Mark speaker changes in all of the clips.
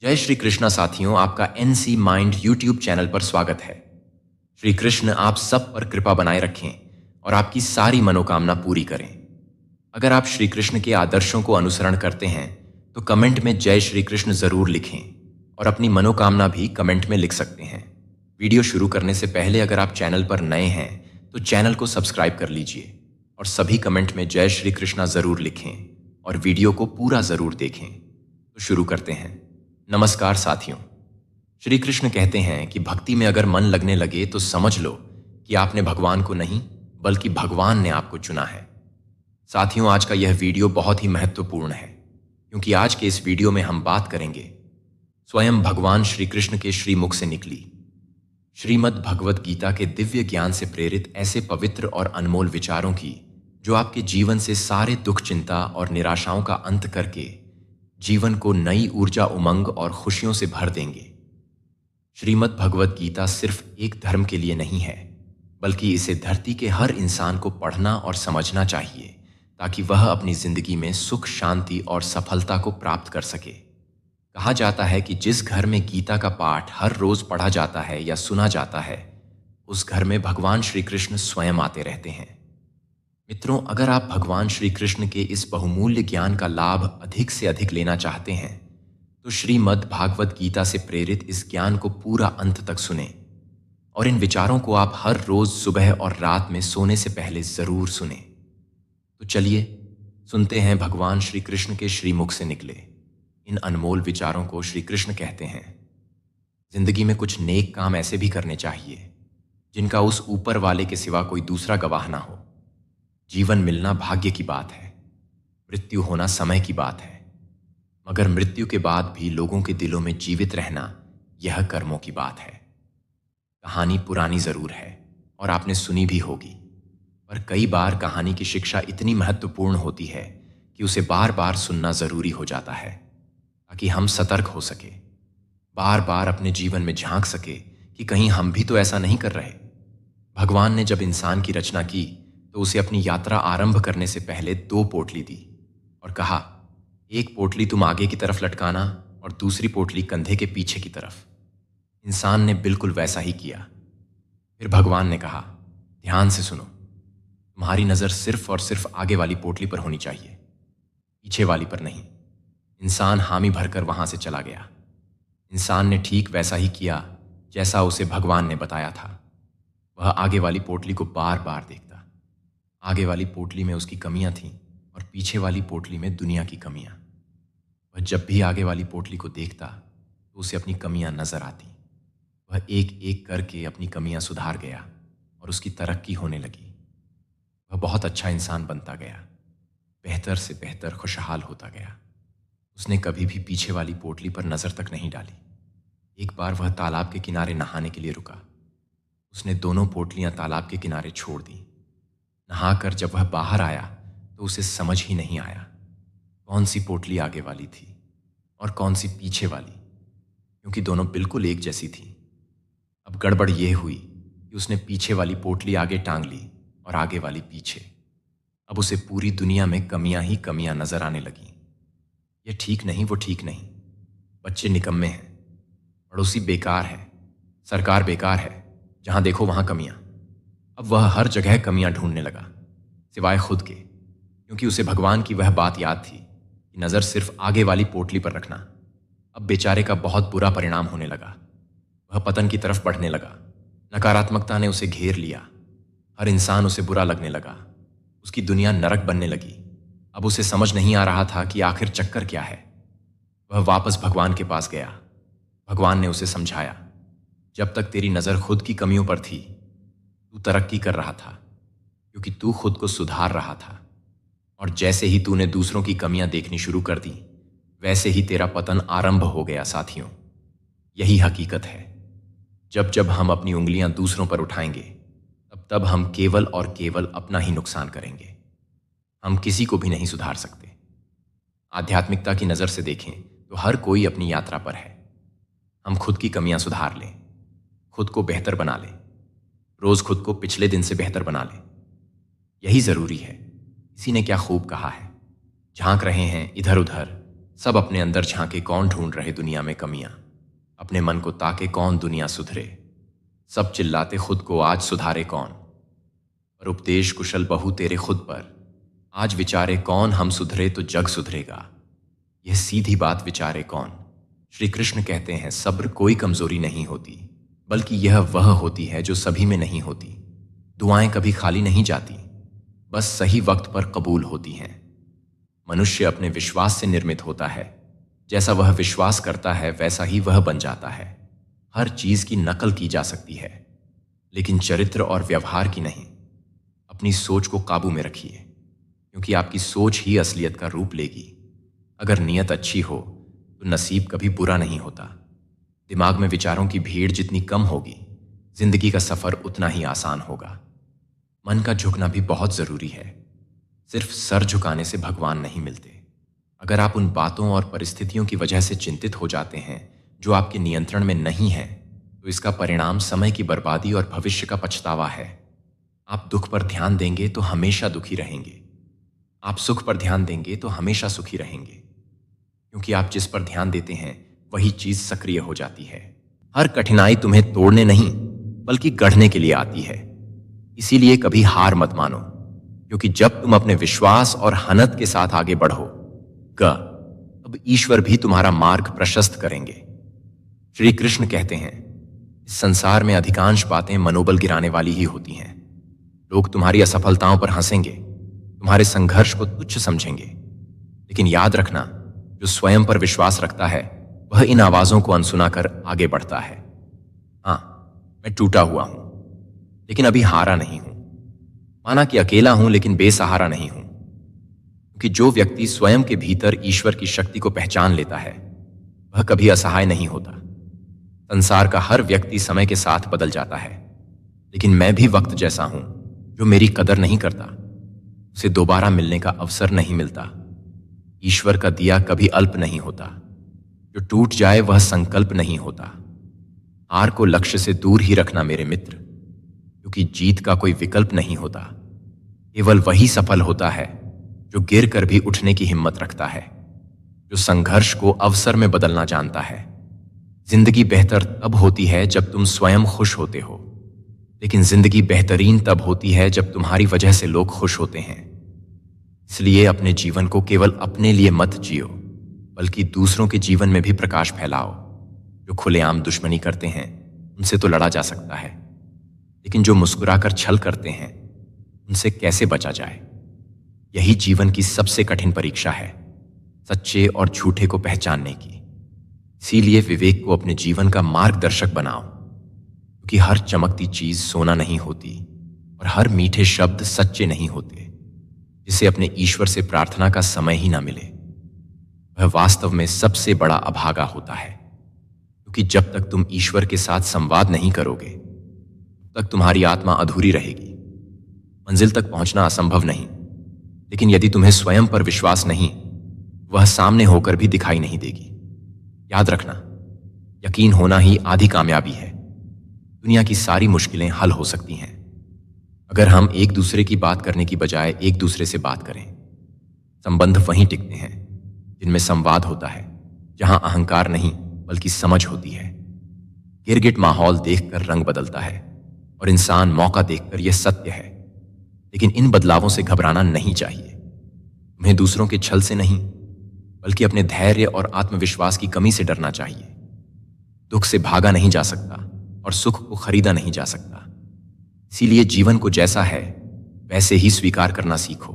Speaker 1: जय श्री कृष्णा साथियों, आपका एनसी माइंड यूट्यूब चैनल पर स्वागत है। श्री कृष्ण आप सब पर कृपा बनाए रखें और आपकी सारी मनोकामना पूरी करें। अगर आप श्री कृष्ण के आदर्शों को अनुसरण करते हैं तो कमेंट में जय श्री कृष्ण जरूर लिखें और अपनी मनोकामना भी कमेंट में लिख सकते हैं। वीडियो शुरू करने से पहले अगर आप चैनल पर नए हैं तो चैनल को सब्सक्राइब कर लीजिए और सभी कमेंट में जय श्री कृष्णा जरूर लिखें और वीडियो को पूरा जरूर देखें। तो शुरू करते हैं। नमस्कार साथियों, श्री कृष्ण कहते हैं कि भक्ति में अगर मन लगने लगे तो समझ लो कि आपने भगवान को नहीं बल्कि भगवान ने आपको चुना है। साथियों, आज का यह वीडियो बहुत ही महत्वपूर्ण है क्योंकि आज के इस वीडियो में हम बात करेंगे स्वयं भगवान श्री कृष्ण के श्रीमुख से निकली श्रीमद् भगवत गीता के दिव्य ज्ञान से प्रेरित ऐसे पवित्र और अनमोल विचारों की जो आपके जीवन से सारे दुख, चिंता और निराशाओं का अंत करके जीवन को नई ऊर्जा, उमंग और खुशियों से भर देंगे। श्रीमद् भगवत गीता सिर्फ एक धर्म के लिए नहीं है बल्कि इसे धरती के हर इंसान को पढ़ना और समझना चाहिए ताकि वह अपनी जिंदगी में सुख, शांति और सफलता को प्राप्त कर सके। कहा जाता है कि जिस घर में गीता का पाठ हर रोज पढ़ा जाता है या सुना जाता है उस घर में भगवान श्री कृष्ण स्वयं आते रहते हैं। मित्रों, अगर आप भगवान श्री कृष्ण के इस बहुमूल्य ज्ञान का लाभ अधिक से अधिक लेना चाहते हैं तो श्रीमद् भागवत गीता से प्रेरित इस ज्ञान को पूरा अंत तक सुने और इन विचारों को आप हर रोज सुबह और रात में सोने से पहले जरूर सुने। तो चलिए सुनते हैं भगवान श्री कृष्ण के श्रीमुख से निकले इन अनमोल विचारों को। श्री कृष्ण कहते हैं, जिंदगी में कुछ नेक काम ऐसे भी करने चाहिए जिनका उस ऊपर वाले के सिवा कोई दूसरा गवाह ना हो। जीवन मिलना भाग्य की बात है, मृत्यु होना समय की बात है, मगर मृत्यु के बाद भी लोगों के दिलों में जीवित रहना यह कर्मों की बात है। कहानी पुरानी जरूर है और आपने सुनी भी होगी, पर कई बार कहानी की शिक्षा इतनी महत्वपूर्ण होती है कि उसे बार बार सुनना जरूरी हो जाता है ताकि हम सतर्क हो सके, बार बार अपने जीवन में झांक सके कि कहीं हम भी तो ऐसा नहीं कर रहे। भगवान ने जब इंसान की रचना की तो उसे अपनी यात्रा आरंभ करने से पहले 2 पोटली दी और कहा, एक पोटली तुम आगे की तरफ लटकाना और दूसरी पोटली कंधे के पीछे की तरफ। इंसान ने बिल्कुल वैसा ही किया। फिर भगवान ने कहा, ध्यान से सुनो, तुम्हारी नजर सिर्फ और सिर्फ आगे वाली पोटली पर होनी चाहिए, पीछे वाली पर नहीं। इंसान हामी भरकर वहां से चला गया। इंसान ने ठीक वैसा ही किया जैसा उसे भगवान ने बताया था। वह आगे वाली पोटली को बार बार देखता। आगे वाली पोटली में उसकी कमियां थीं और पीछे वाली पोटली में दुनिया की कमियां। वह जब भी आगे वाली पोटली को देखता तो उसे अपनी कमियां नजर आती। वह एक एक करके अपनी कमियां सुधार गया और उसकी तरक्की होने लगी। वह बहुत अच्छा इंसान बनता गया, बेहतर से बेहतर खुशहाल होता गया। उसने कभी भी पीछे वाली पोटली पर नजर तक नहीं डाली। एक बार वह तालाब के किनारे नहाने के लिए रुका। उसने दोनों पोटलियां तालाब के किनारे छोड़ दी। नहाकर जब वह बाहर आया तो उसे समझ ही नहीं आया कौन सी पोटली आगे वाली थी और कौन सी पीछे वाली, क्योंकि दोनों बिल्कुल एक जैसी थी। अब गड़बड़ यह हुई कि उसने पीछे वाली पोटली आगे टांग ली और आगे वाली पीछे। अब उसे पूरी दुनिया में कमियां ही कमियां नजर आने लगीं। ये ठीक नहीं, वो ठीक नहीं, बच्चे निकम्मे हैं, पड़ोसी बेकार है, सरकार बेकार है, जहां देखो वहां कमियां। अब वह हर जगह कमियां ढूंढने लगा सिवाय खुद के, क्योंकि उसे भगवान की वह बात याद थी कि नजर सिर्फ आगे वाली पोटली पर रखना। अब बेचारे का बहुत बुरा परिणाम होने लगा। वह पतन की तरफ बढ़ने लगा। नकारात्मकता ने उसे घेर लिया। हर इंसान उसे बुरा लगने लगा। उसकी दुनिया नरक बनने लगी। अब उसे समझ नहीं आ रहा था कि आखिर चक्कर क्या है। वह वापस भगवान के पास गया। भगवान ने उसे समझाया, जब तक तेरी नजर खुद की कमियों पर थी तू तरक्की कर रहा था क्योंकि तू खुद को सुधार रहा था, और जैसे ही तूने दूसरों की कमियां देखनी शुरू कर दी वैसे ही तेरा पतन आरंभ हो गया। साथियों, यही हकीकत है। जब जब हम अपनी उंगलियां दूसरों पर उठाएंगे तब तब हम केवल और केवल अपना ही नुकसान करेंगे। हम किसी को भी नहीं सुधार सकते। आध्यात्मिकता की नजर से देखें तो हर कोई अपनी यात्रा पर है। हम खुद की कमियां सुधार लें, खुद को बेहतर बना लें, रोज खुद को पिछले दिन से बेहतर बना लें, यही जरूरी है। किसी ने क्या खूब कहा है, झांक रहे हैं इधर उधर, सब अपने अंदर झांके कौन ढूंढ रहे दुनिया में कमियां, अपने मन को ताके कौन दुनिया सुधरे। सब चिल्लाते खुद को आज सुधारे कौन, पर उपदेश कुशल बहु तेरे खुद पर। आज विचारे कौन हम सुधरे तो जग सुधरेगा, यह सीधी बात विचारे कौन। श्री कृष्ण कहते हैं सब्र कोई कमजोरी नहीं होती, बल्कि यह वह होती है जो सभी में नहीं होती। दुआएं कभी खाली नहीं जाती, बस सही वक्त पर कबूल होती हैं। मनुष्य अपने विश्वास से निर्मित होता है, जैसा वह विश्वास करता है वैसा ही वह बन जाता है। हर चीज की नकल की जा सकती है, लेकिन चरित्र और व्यवहार की नहीं। अपनी सोच को काबू में रखिए, क्योंकि आपकी सोच ही असलियत का रूप लेगी। अगर नीयत अच्छी हो तो नसीब कभी बुरा नहीं होता। दिमाग में विचारों की भीड़ जितनी कम होगी, जिंदगी का सफर उतना ही आसान होगा। मन का झुकना भी बहुत जरूरी है। सिर्फ सर झुकाने से भगवान नहीं मिलते। अगर आप उन बातों और परिस्थितियों की वजह से चिंतित हो जाते हैं जो आपके नियंत्रण में नहीं है, तो इसका परिणाम समय की बर्बादी और भविष्य का पछतावा है। आप दुख पर ध्यान देंगे तो हमेशा दुखी रहेंगे, आप सुख पर ध्यान देंगे तो हमेशा सुखी रहेंगे, क्योंकि आप जिस पर ध्यान देते हैं वही चीज सक्रिय हो जाती है। हर कठिनाई तुम्हें तोड़ने नहीं बल्कि गढ़ने के लिए आती है। इसीलिए कभी हार मत मानो, क्योंकि जब तुम अपने विश्वास और हनत के साथ आगे बढ़ो अब ईश्वर भी तुम्हारा मार्ग प्रशस्त करेंगे। श्री कृष्ण कहते हैं इस संसार में अधिकांश बातें मनोबल गिराने वाली ही होती हैं। लोग तुम्हारी असफलताओं पर हंसेंगे, तुम्हारे संघर्ष को तुच्छ समझेंगे, लेकिन याद रखना, जो स्वयं पर विश्वास रखता है वह इन आवाजों को अनसुना कर आगे बढ़ता है। हाँ, मैं टूटा हुआ हूं, लेकिन अभी हारा नहीं हूं। माना कि अकेला हूं, लेकिन बेसहारा नहीं हूं, क्योंकि जो व्यक्ति स्वयं के भीतर ईश्वर की शक्ति को पहचान लेता है वह कभी असहाय नहीं होता। संसार का हर व्यक्ति समय के साथ बदल जाता है, लेकिन मैं भी वक्त जैसा हूं। जो मेरी कदर नहीं करता उसे दोबारा मिलने का अवसर नहीं मिलता। ईश्वर का दिया कभी अल्प नहीं होता, जो टूट जाए वह संकल्प नहीं होता। हार को लक्ष्य से दूर ही रखना मेरे मित्र, क्योंकि जीत का कोई विकल्प नहीं होता। केवल वही सफल होता है जो गिर कर भी उठने की हिम्मत रखता है, जो संघर्ष को अवसर में बदलना जानता है। जिंदगी बेहतर तब होती है जब तुम स्वयं खुश होते हो, लेकिन जिंदगी बेहतरीन तब होती है जब तुम्हारी वजह से लोग खुश होते हैं। इसलिए अपने जीवन को केवल अपने लिए मत जियो, बल्कि दूसरों के जीवन में भी प्रकाश फैलाओ। जो खुलेआम दुश्मनी करते हैं उनसे तो लड़ा जा सकता है, लेकिन जो मुस्कुराकर छल करते हैं उनसे कैसे बचा जाए। यही जीवन की सबसे कठिन परीक्षा है, सच्चे और झूठे को पहचानने की। इसीलिए विवेक को अपने जीवन का मार्गदर्शक बनाओ, क्योंकि हर चमकती चीज सोना नहीं होती और हर मीठे शब्द सच्चे नहीं होते। जिसे अपने ईश्वर से प्रार्थना का समय ही ना मिले वह वास्तव में सबसे बड़ा अभागा होता है, क्योंकि जब तक तुम ईश्वर के साथ संवाद नहीं करोगे तब तक तुम्हारी आत्मा अधूरी रहेगी। मंजिल तक पहुंचना असंभव नहीं, लेकिन यदि तुम्हें स्वयं पर विश्वास नहीं, वह सामने होकर भी दिखाई नहीं देगी। याद रखना, यकीन होना ही आधी कामयाबी है। दुनिया की सारी मुश्किलें हल हो सकती हैं अगर हम एक दूसरे की बात करने की बजाय एक दूसरे से बात करें। संबंध वहीं टिकते हैं जिनमें संवाद होता है, जहां अहंकार नहीं बल्कि समझ होती है। गिरगिट माहौल देखकर रंग बदलता है और इंसान मौका देखकर यह सत्य है। लेकिन इन बदलावों से घबराना नहीं चाहिए। तुम्हें दूसरों के छल से नहीं, बल्कि अपने धैर्य और आत्मविश्वास की कमी से डरना चाहिए। दुख से भागा नहीं जा सकता और सुख को खरीदा नहीं जा सकता। इसीलिए जीवन को जैसा है वैसे ही स्वीकार करना सीखो।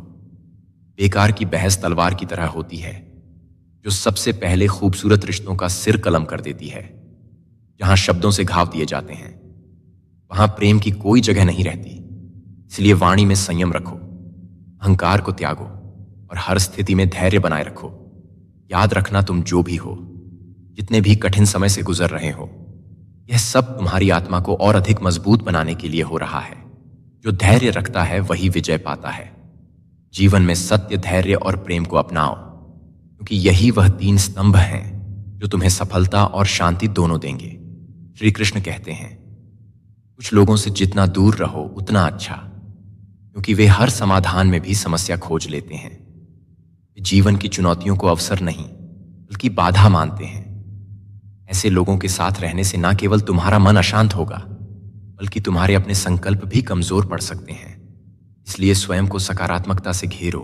Speaker 1: बेकार की बहस तलवार की तरह होती है, जो सबसे पहले खूबसूरत रिश्तों का सिर कलम कर देती है। जहां शब्दों से घाव दिए जाते हैं वहां प्रेम की कोई जगह नहीं रहती। इसलिए वाणी में संयम रखो, अहंकार को त्यागो और हर स्थिति में धैर्य बनाए रखो। याद रखना, तुम जो भी हो, जितने भी कठिन समय से गुजर रहे हो, यह सब तुम्हारी आत्मा को और अधिक मजबूत बनाने के लिए हो रहा है। जो धैर्य रखता है वही विजय पाता है। जीवन में सत्य, धैर्य और प्रेम को अपनाओ, क्योंकि यही वह 3 स्तंभ हैं जो तुम्हें सफलता और शांति दोनों देंगे। श्री कृष्ण कहते हैं कुछ लोगों से जितना दूर रहो उतना अच्छा, क्योंकि वे हर समाधान में भी समस्या खोज लेते हैं। वे जीवन की चुनौतियों को अवसर नहीं बल्कि बाधा मानते हैं। ऐसे लोगों के साथ रहने से ना केवल तुम्हारा मन अशांत होगा, बल्कि तुम्हारे अपने संकल्प भी कमजोर पड़ सकते हैं। इसलिए स्वयं को सकारात्मकता से घेरो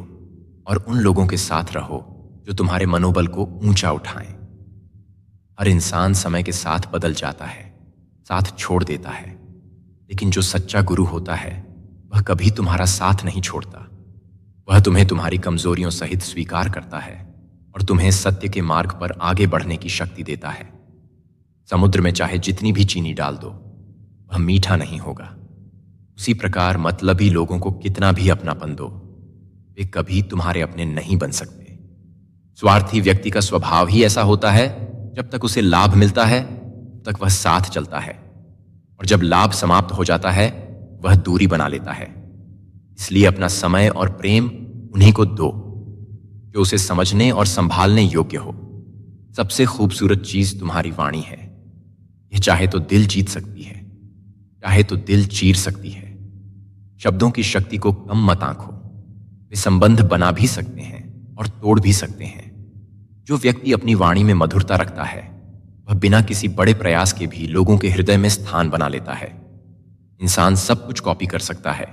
Speaker 1: और उन लोगों के साथ रहो जो तुम्हारे मनोबल को ऊंचा उठाएं। हर इंसान समय के साथ बदल जाता है, साथ छोड़ देता है, लेकिन जो सच्चा गुरु होता है वह कभी तुम्हारा साथ नहीं छोड़ता। वह तुम्हें तुम्हारी कमजोरियों सहित स्वीकार करता है और तुम्हें सत्य के मार्ग पर आगे बढ़ने की शक्ति देता है। समुद्र में चाहे जितनी भी चीनी डाल दो, वह मीठा नहीं होगा। उसी प्रकार मतलबी लोगों को कितना भी अपनापन दो, वे कभी तुम्हारे अपने नहीं बन सकते। स्वार्थी व्यक्ति का स्वभाव ही ऐसा होता है, जब तक उसे लाभ मिलता है तब तक वह साथ चलता है, और जब लाभ समाप्त हो जाता है वह दूरी बना लेता है। इसलिए अपना समय और प्रेम उन्हीं को दो जो उसे समझने और संभालने योग्य हो। सबसे खूबसूरत चीज तुम्हारी वाणी है। यह चाहे तो दिल जीत सकती है, चाहे तो दिल चीर सकती है। शब्दों की शक्ति को कम मत आंको। वे संबंध बना भी सकते हैं और तोड़ भी सकते हैं। जो व्यक्ति अपनी वाणी में मधुरता रखता है वह बिना किसी बड़े प्रयास के भी लोगों के हृदय में स्थान बना लेता है। इंसान सब कुछ कॉपी कर सकता है,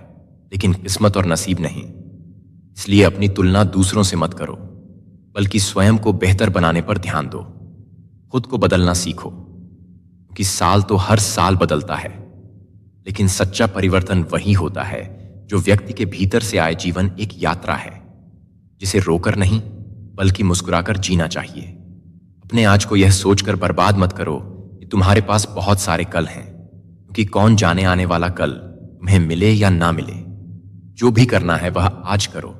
Speaker 1: लेकिन किस्मत और नसीब नहीं। इसलिए अपनी तुलना दूसरों से मत करो, बल्कि स्वयं को बेहतर बनाने पर ध्यान दो। खुद को बदलना सीखो, क्योंकि साल तो हर साल बदलता है, लेकिन सच्चा परिवर्तन वही होता है जो व्यक्ति के भीतर से आए। जीवन एक यात्रा है जिसे रोकर नहीं बल्कि मुस्कुराकर जीना चाहिए। अपने आज को यह सोचकर बर्बाद मत करो कि तुम्हारे पास बहुत सारे कल हैं, क्योंकि कौन जाने आने वाला कल तुम्हें मिले या ना मिले। जो भी करना है वह आज करो,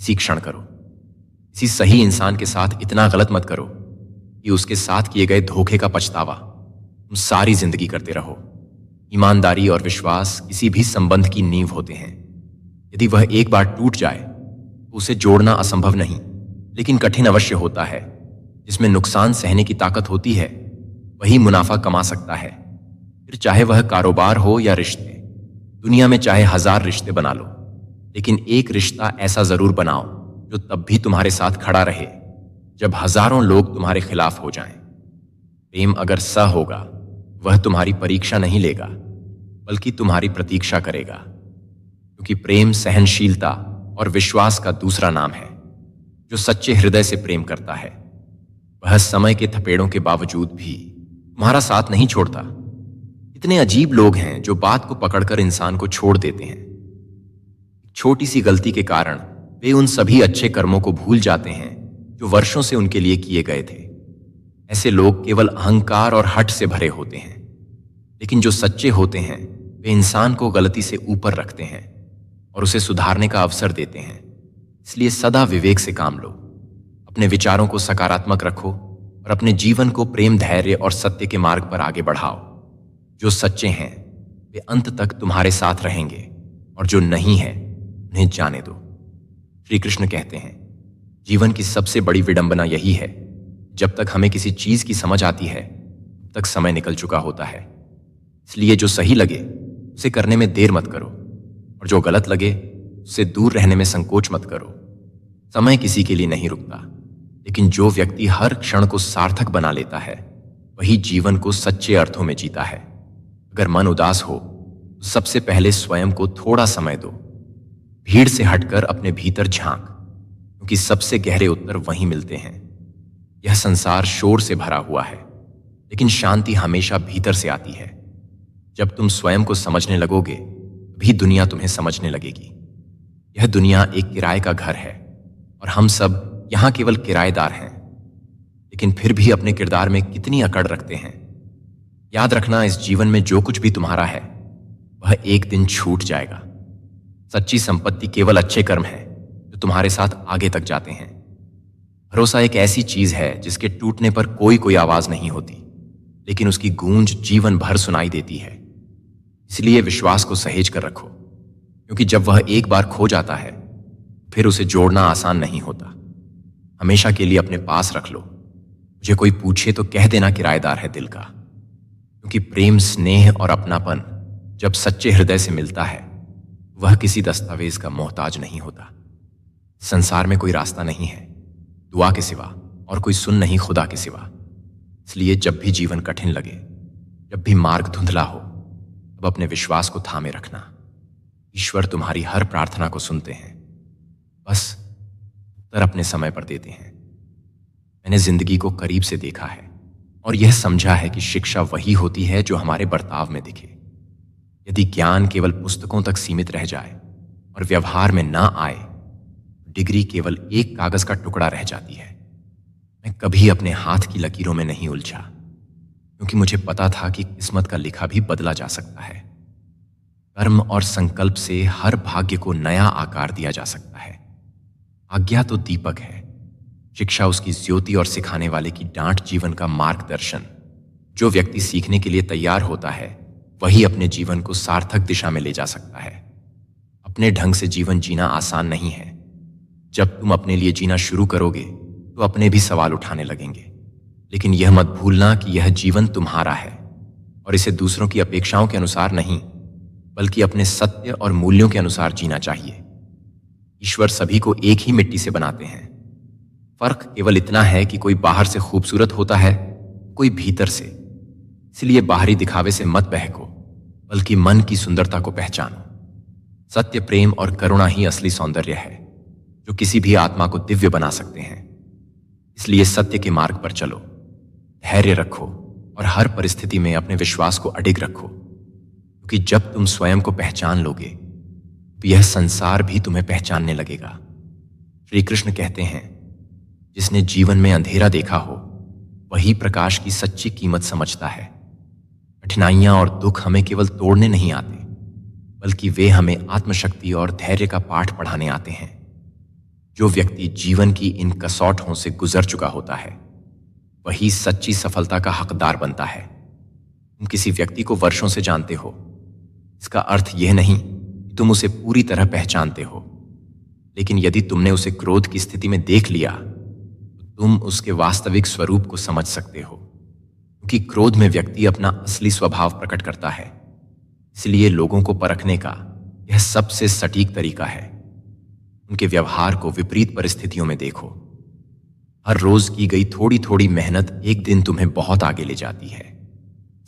Speaker 1: इसी क्षण करो। किसी सही इंसान के साथ इतना गलत मत करो कि उसके साथ किए गए धोखे का पछतावा तुम सारी जिंदगी करते रहो। ईमानदारी और विश्वास किसी भी संबंध की नींव होते हैं। यदि वह एक बार टूट जाए तो उसे जोड़ना असंभव नहीं, लेकिन कठिन अवश्य होता है। जिसमें नुकसान सहने की ताकत होती है वही मुनाफा कमा सकता है। फिर चाहे वह कारोबार हो या रिश्ते। दुनिया में चाहे 1000 रिश्ते बना लो, लेकिन एक रिश्ता ऐसा जरूर बनाओ जो तब भी तुम्हारे साथ खड़ा रहे जब हजारों लोग तुम्हारे खिलाफ हो जाएं। प्रेम अगर होगा, वह तुम्हारी परीक्षा नहीं लेगा, बल्कि तुम्हारी प्रतीक्षा करेगा। क्योंकि प्रेम सहनशीलता और विश्वास का दूसरा नाम है। जो सच्चे हृदय से प्रेम करता है वह समय के थपेड़ों के बावजूद भी तुम्हारा साथ नहीं छोड़ता। इतने अजीब लोग हैं जो बात को पकड़कर इंसान को छोड़ देते हैं। छोटी सी गलती के कारण वे उन सभी अच्छे कर्मों को भूल जाते हैं जो वर्षों से उनके लिए किए गए थे। ऐसे लोग केवल अहंकार और हठ से भरे होते हैं, लेकिन जो सच्चे होते हैं वे इंसान को गलती से ऊपर रखते हैं और उसे सुधारने का अवसर देते हैं। इसलिए सदा विवेक से काम लो। अपने विचारों को सकारात्मक रखो और अपने जीवन को प्रेम, धैर्य और सत्य के मार्ग पर आगे बढ़ाओ। जो सच्चे हैं वे अंत तक तुम्हारे साथ रहेंगे, और जो नहीं है उन्हें जाने दो। श्री कृष्ण कहते हैं, जीवन की सबसे बड़ी विडंबना यही है, जब तक हमें किसी चीज की समझ आती है तब तक समय निकल चुका होता है। इसलिए जो सही लगे उसे करने में देर मत करो, और जो गलत लगे उससे दूर रहने में संकोच मत करो। समय किसी के लिए नहीं रुकता, लेकिन जो व्यक्ति हर क्षण को सार्थक बना लेता है वही जीवन को सच्चे अर्थों में जीता है। अगर मन उदास हो तो सबसे पहले स्वयं को थोड़ा समय दो। भीड़ से हटकर अपने भीतर झांक, क्योंकि सबसे गहरे उत्तर वहीं मिलते हैं। यह संसार शोर से भरा हुआ है, लेकिन शांति हमेशा भीतर से आती है। जब तुम स्वयं को समझने लगोगे तभी दुनिया तुम्हें समझने लगेगी। यह दुनिया एक किराए का घर है और हम सब यहां केवल किराएदार हैं, लेकिन फिर भी अपने किरदार में कितनी अकड़ रखते हैं। याद रखना, इस जीवन में जो कुछ भी तुम्हारा है वह एक दिन छूट जाएगा। सच्ची संपत्ति केवल अच्छे कर्म है जो तुम्हारे साथ आगे तक जाते हैं। भरोसा एक ऐसी चीज है जिसके टूटने पर कोई आवाज नहीं होती, लेकिन उसकी गूंज जीवन भर सुनाई देती है। इसलिए विश्वास को सहेज कर रखो, क्योंकि जब वह एक बार खो जाता है फिर उसे जोड़ना आसान नहीं होता। हमेशा के लिए अपने पास रख लो। मुझे कोई पूछे तो कह देना किराएदार है दिल का, क्योंकि प्रेम, स्नेह और अपनापन जब सच्चे हृदय से मिलता है वह किसी दस्तावेज का मोहताज नहीं होता। संसार में कोई रास्ता नहीं है दुआ के सिवा और कोई सुन नहीं खुदा के सिवा। इसलिए जब भी जीवन कठिन लगे, जब भी मार्ग धुंधला हो, तब अपने विश्वास को थामे रखना। ईश्वर तुम्हारी हर प्रार्थना को सुनते हैं, बस उत्तर अपने समय पर देते हैं। मैंने जिंदगी को करीब से देखा है और यह समझा है कि शिक्षा वही होती है जो हमारे बर्ताव में दिखे। यदि ज्ञान केवल पुस्तकों तक सीमित रह जाए और व्यवहार में ना आए, डिग्री केवल एक कागज का टुकड़ा रह जाती है। मैं कभी अपने हाथ की लकीरों में नहीं उलझा, क्योंकि मुझे पता था कि किस्मत का लिखा भी बदला जा सकता है। कर्म और संकल्प से हर भाग्य को नया आकार दिया जा सकता है। आज्ञा तो दीपक है, शिक्षा उसकी ज्योति और सिखाने वाले की डांट जीवन का मार्गदर्शन। जो व्यक्ति सीखने के लिए तैयार होता है, वही अपने जीवन को सार्थक दिशा में ले जा सकता है। अपने ढंग से जीवन जीना आसान नहीं है। जब तुम अपने लिए जीना शुरू करोगे तो अपने भी सवाल उठाने लगेंगे, लेकिन यह मत भूलना कि यह जीवन तुम्हारा है और इसे दूसरों की अपेक्षाओं के अनुसार नहीं, बल्कि अपने सत्य और मूल्यों के अनुसार जीना चाहिए। ईश्वर सभी को एक ही मिट्टी से बनाते हैं। फर्क केवल इतना है कि कोई बाहर से खूबसूरत होता है, कोई भीतर से। इसलिए बाहरी दिखावे से मत बहको, बल्कि मन की सुंदरता को पहचानो। सत्य, प्रेम और करुणा ही असली सौंदर्य है, जो किसी भी आत्मा को दिव्य बना सकते हैं। इसलिए सत्य के मार्ग पर चलो, धैर्य रखो और हर परिस्थिति में अपने विश्वास को अडिग रखो, क्योंकि जब तुम स्वयं को पहचान लोगे तो यह संसार भी तुम्हें पहचानने लगेगा। श्री कृष्ण कहते हैं, जिसने जीवन में अंधेरा देखा हो, वही प्रकाश की सच्ची कीमत समझता है। कठिनाइयां और दुख हमें केवल तोड़ने नहीं आते, बल्कि वे हमें आत्मशक्ति और धैर्य का पाठ पढ़ाने आते हैं। जो व्यक्ति जीवन की इन कसौटों से गुजर चुका होता है, वही सच्ची सफलता का हकदार बनता है। तुम किसी व्यक्ति को वर्षों से जानते हो, इसका अर्थ यह नहीं कि तुम उसे पूरी तरह पहचानते हो, लेकिन यदि तुमने उसे क्रोध की स्थिति में देख लिया तो तुम उसके वास्तविक स्वरूप को समझ सकते हो, क्योंकि क्रोध में व्यक्ति अपना असली स्वभाव प्रकट करता है। इसलिए लोगों को परखने का यह सबसे सटीक तरीका है। उनके व्यवहार को विपरीत परिस्थितियों में देखो। हर रोज की गई थोड़ी थोड़ी मेहनत एक दिन तुम्हें बहुत आगे ले जाती है।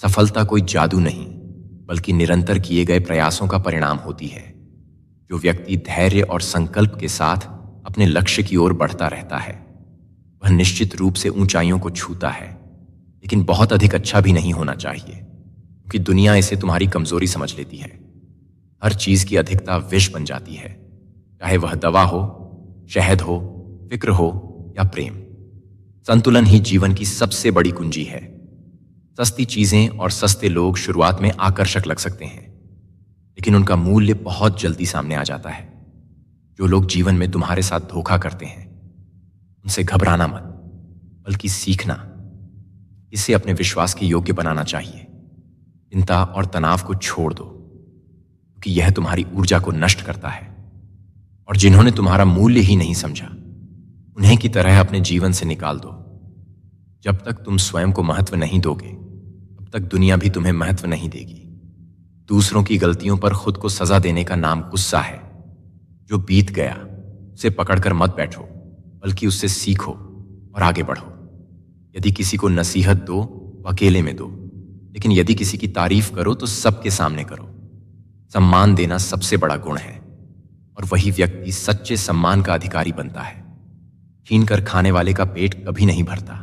Speaker 1: सफलता कोई जादू नहीं, बल्कि निरंतर किए गए प्रयासों का परिणाम होती है। जो व्यक्ति धैर्य और संकल्प के साथ अपने लक्ष्य की ओर बढ़ता रहता है, वह निश्चित रूप से ऊंचाइयों को छूता है, लेकिन बहुत अधिक अच्छा भी नहीं होना चाहिए, क्योंकि दुनिया इसे तुम्हारी कमजोरी समझ लेती है। हर चीज की अधिकता विष बन जाती है, चाहे वह दवा हो, शहद हो, फिक्र हो या प्रेम। संतुलन ही जीवन की सबसे बड़ी कुंजी है। सस्ती चीजें और सस्ते लोग शुरुआत में आकर्षक लग सकते हैं, लेकिन उनका मूल्य बहुत जल्दी सामने आ जाता है। जो लोग जीवन में तुम्हारे साथ धोखा करते हैं, उनसे घबराना मत, बल्कि सीखना। इसे अपने विश्वास के योग्य बनाना चाहिए। चिंता और तनाव को छोड़ दो, क्योंकि यह तुम्हारी ऊर्जा को नष्ट करता है। और जिन्होंने तुम्हारा मूल्य ही नहीं समझा, उन्हें की तरह अपने जीवन से निकाल दो। जब तक तुम स्वयं को महत्व नहीं दोगे, तब तक दुनिया भी तुम्हें महत्व नहीं देगी। दूसरों की गलतियों पर खुद को सजा देने का नाम गुस्सा है। जो बीत गया उसे पकड़कर मत बैठो, बल्कि उससे सीखो और आगे बढ़ो। यदि किसी को नसीहत दो तो अकेले में दो, लेकिन यदि किसी की तारीफ करो तो सबके सामने करो। सम्मान देना सबसे बड़ा गुण है, और वही व्यक्ति सच्चे सम्मान का अधिकारी बनता है। छीन कर खाने वाले का पेट कभी नहीं भरता,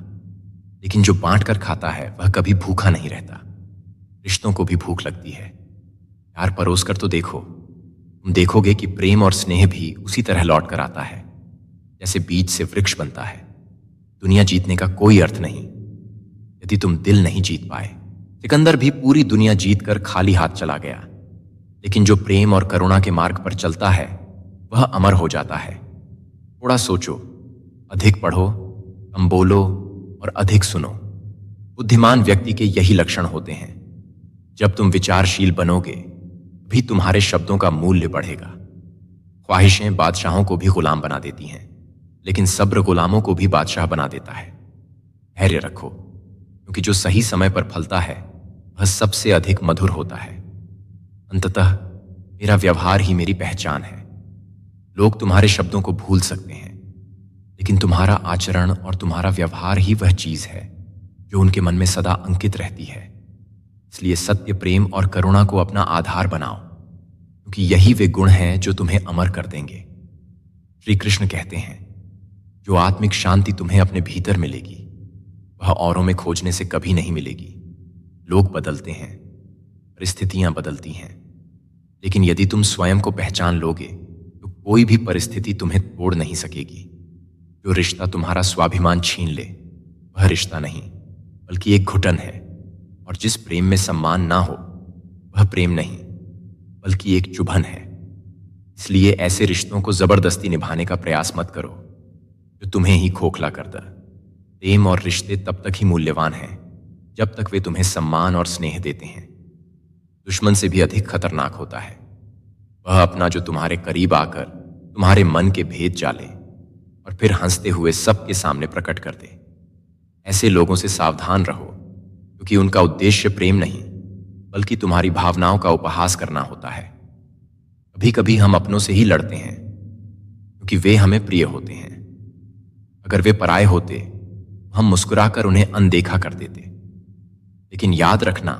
Speaker 1: लेकिन जो बांट कर खाता है वह कभी भूखा नहीं रहता। रिश्तों को भी भूख लगती है। प्यार परोस कर तो देखो, तुम देखोगे कि प्रेम और स्नेह भी उसी तरह लौट कर आता है, जैसे बीज से वृक्ष बनता है। दुनिया जीतने का कोई अर्थ नहीं, यदि तुम दिल नहीं जीत पाए। सिकंदर भी पूरी दुनिया जीत कर खाली हाथ चला गया, लेकिन जो प्रेम और करुणा के मार्ग पर चलता है वह अमर हो जाता है। थोड़ा सोचो, अधिक पढ़ो, कम बोलो और अधिक सुनो। बुद्धिमान व्यक्ति के यही लक्षण होते हैं। जब तुम विचारशील बनोगे, भी तुम्हारे शब्दों का मूल्य बढ़ेगा। ख्वाहिशें बादशाहों को भी गुलाम बना देती हैं, लेकिन सब्र गुलामों को भी बादशाह बना देता है। धैर्य रखो, क्योंकि जो सही समय पर फलता है वह सबसे अधिक मधुर होता है। अंततः मेरा व्यवहार ही मेरी पहचान है। लोग तुम्हारे शब्दों को भूल सकते हैं, लेकिन तुम्हारा आचरण और तुम्हारा व्यवहार ही वह चीज है जो उनके मन में सदा अंकित रहती है। इसलिए सत्य, प्रेम और करुणा को अपना आधार बनाओ, क्योंकि यही वे गुण हैं जो तुम्हें अमर कर देंगे। श्री कृष्ण कहते हैं, जो आत्मिक शांति तुम्हें अपने भीतर मिलेगी वह औरों में खोजने से कभी नहीं मिलेगी। लोग बदलते हैं, परिस्थितियां बदलती हैं, लेकिन यदि तुम स्वयं को पहचान लोगे तो कोई भी परिस्थिति तुम्हें तोड़ नहीं सकेगी। जो रिश्ता तुम्हारा स्वाभिमान छीन ले वह रिश्ता नहीं बल्कि एक घुटन है, और जिस प्रेम में सम्मान ना हो वह प्रेम नहीं बल्कि एक चुभन है। इसलिए ऐसे रिश्तों को जबरदस्ती निभाने का प्रयास मत करो जो तुम्हें ही खोखला कर दे। प्रेम और रिश्ते तब तक ही मूल्यवान हैं जब तक वे तुम्हें सम्मान और स्नेह देते हैं। दुश्मन से भी अधिक खतरनाक होता है वह अपना जो तुम्हारे करीब आकर तुम्हारे मन के भेद जाले और फिर हंसते हुए सबके सामने प्रकट कर दे। ऐसे लोगों से सावधान रहो, क्योंकि उनका उद्देश्य प्रेम नहीं बल्कि तुम्हारी भावनाओं का उपहास करना होता है। कभी कभी हम अपनों से ही लड़ते हैं क्योंकि वे हमें प्रिय होते हैं। अगर वे पराये होते हम मुस्कुराकर उन्हें अनदेखा कर देते। लेकिन याद रखना,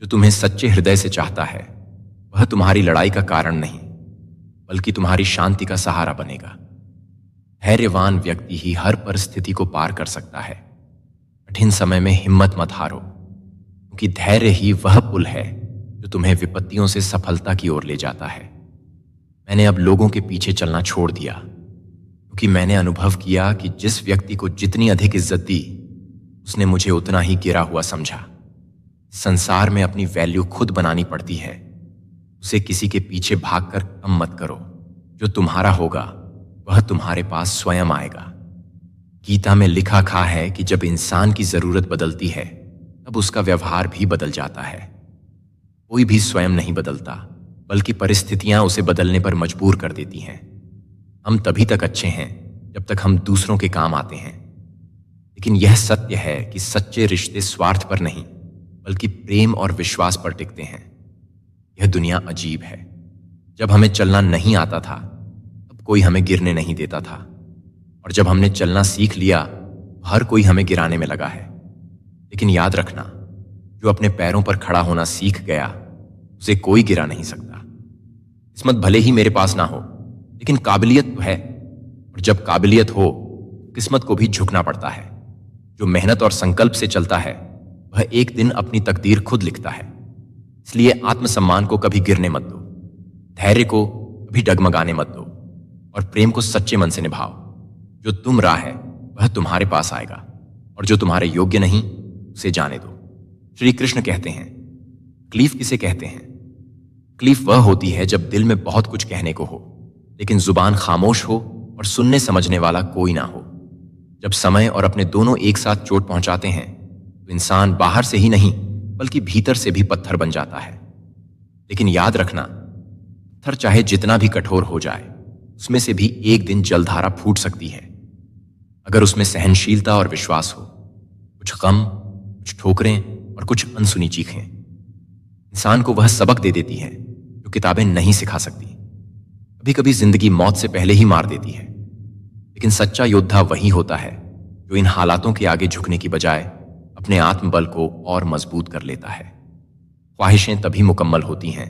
Speaker 1: जो तुम्हें सच्चे हृदय से चाहता है वह तुम्हारी लड़ाई का कारण नहीं बल्कि तुम्हारी शांति का सहारा बनेगा। धैर्यवान व्यक्ति ही हर परिस्थिति को पार कर सकता है। कठिन समय में हिम्मत मत हारो, क्योंकि धैर्य ही वह पुल है जो तुम्हें विपत्तियों से सफलता की ओर ले जाता है। मैंने अब लोगों के पीछे चलना छोड़ दिया, क्योंकि मैंने अनुभव किया कि जिस व्यक्ति को जितनी अधिक इज्जत दी उसने मुझे उतना ही गिरा हुआ समझा। संसार में अपनी वैल्यू खुद बनानी पड़ती है, उसे किसी के पीछे भागकर कम मत करो। जो तुम्हारा होगा वह तुम्हारे पास स्वयं आएगा। गीता में लिखा खा है कि जब इंसान की जरूरत बदलती है तब उसका व्यवहार भी बदल जाता है। कोई भी स्वयं नहीं बदलता बल्कि परिस्थितियां उसे बदलने पर मजबूर कर देती हैं। हम तभी तक अच्छे हैं जब तक हम दूसरों के काम आते हैं। लेकिन यह सत्य है कि सच्चे रिश्ते स्वार्थ पर नहीं बल्कि प्रेम और विश्वास पर टिकते हैं। यह दुनिया अजीब है। जब हमें चलना नहीं आता था तब कोई हमें गिरने नहीं देता था, और जब हमने चलना सीख लिया हर कोई हमें गिराने में लगा है। लेकिन याद रखना, जो अपने पैरों पर खड़ा होना सीख गया उसे कोई गिरा नहीं सकता। किस्मत भले ही मेरे पास ना हो, लेकिन काबिलियत तो है, और जब काबिलियत हो किस्मत को भी झुकना पड़ता है। जो मेहनत और संकल्प से चलता है वह एक दिन अपनी तकदीर खुद लिखता है। इसलिए आत्मसम्मान को कभी गिरने मत दो, धैर्य को कभी डगमगाने मत दो, और प्रेम को सच्चे मन से निभाओ। जो तुम राह है वह तुम्हारे पास आएगा, और जो तुम्हारे योग्य नहीं उसे जाने दो। श्री कृष्ण कहते हैं, तकलीफ किसे कहते हैं? तकलीफ वह होती है जब दिल में बहुत कुछ कहने को हो लेकिन जुबान खामोश हो और सुनने समझने वाला कोई ना हो। जब समय और अपने दोनों एक साथ चोट पहुंचाते हैं तो इंसान बाहर से ही नहीं बल्कि भीतर से भी पत्थर बन जाता है। लेकिन याद रखना, पत्थर चाहे जितना भी कठोर हो जाए उसमें से भी एक दिन जलधारा फूट सकती है, अगर उसमें सहनशीलता और विश्वास हो। कुछ गम, कुछ ठोकरें और कुछ अनसुनी चीखें इंसान को वह सबक दे देती है जो किताबें नहीं सिखा सकती। कभी कभी जिंदगी मौत से पहले ही मार देती है, लेकिन सच्चा योद्धा वही होता है जो इन हालातों के आगे झुकने की बजाय अपने आत्मबल को और मजबूत कर लेता है। ख्वाहिशें तभी मुकम्मल होती हैं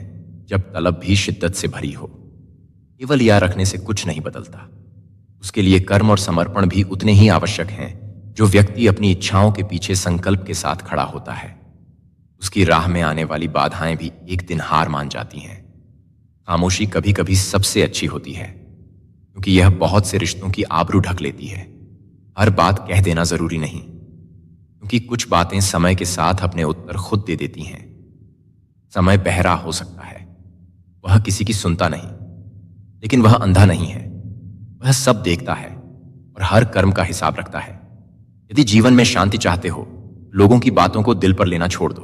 Speaker 1: जब तलब भी शिद्दत से भरी हो। केवल याद रखने से कुछ नहीं बदलता, उसके लिए कर्म और समर्पण भी उतने ही आवश्यक हैं जो व्यक्ति अपनी इच्छाओं के पीछे संकल्प के साथ खड़ा होता है। उसकी राह में आने वाली बाधाएं भी एक दिन हार मान जाती हैं। खामोशी कभी कभी सबसे अच्छी होती है, क्योंकि यह बहुत से रिश्तों की आबरू ढक लेती है। हर बात कह देना जरूरी नहीं, क्योंकि कुछ बातें समय के साथ अपने उत्तर खुद दे देती हैं। समय बहरा हो सकता है, वह किसी की सुनता नहीं, लेकिन वह अंधा नहीं है। वह सब देखता है और हर कर्म का हिसाब रखता है। यदि जीवन में शांति चाहते हो, लोगों की बातों को दिल पर लेना छोड़ दो।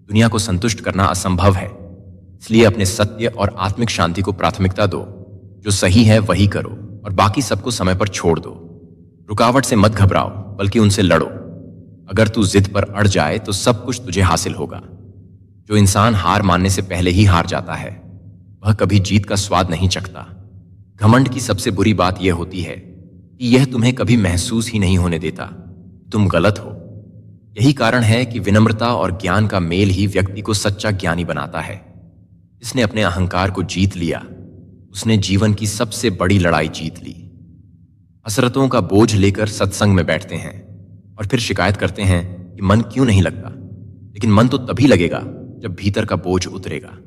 Speaker 1: दुनिया को संतुष्ट करना असंभव है, इसलिए अपने सत्य और आत्मिक शांति को प्राथमिकता दो। जो सही है वही करो और बाकी सबको समय पर छोड़ दो। रुकावट से मत घबराओ, बल्कि उनसे लड़ो। अगर तू जिद पर अड़ जाए तो सब कुछ तुझे हासिल होगा। जो इंसान हार मानने से पहले ही हार जाता है वह कभी जीत का स्वाद नहीं चखता। घमंड की सबसे बुरी बात यह होती है कि यह तुम्हें कभी महसूस ही नहीं होने देता तुम गलत हो। यही कारण है कि विनम्रता और ज्ञान का मेल ही व्यक्ति को सच्चा ज्ञानी बनाता है। जिसने अपने अहंकार को जीत लिया उसने जीवन की सबसे बड़ी लड़ाई जीत ली। हसरतों का बोझ लेकर सत्संग में बैठते हैं और फिर शिकायत करते हैं कि मन क्यों नहीं लगता। लेकिन मन तो तभी लगेगा जब भीतर का बोझ उतरेगा।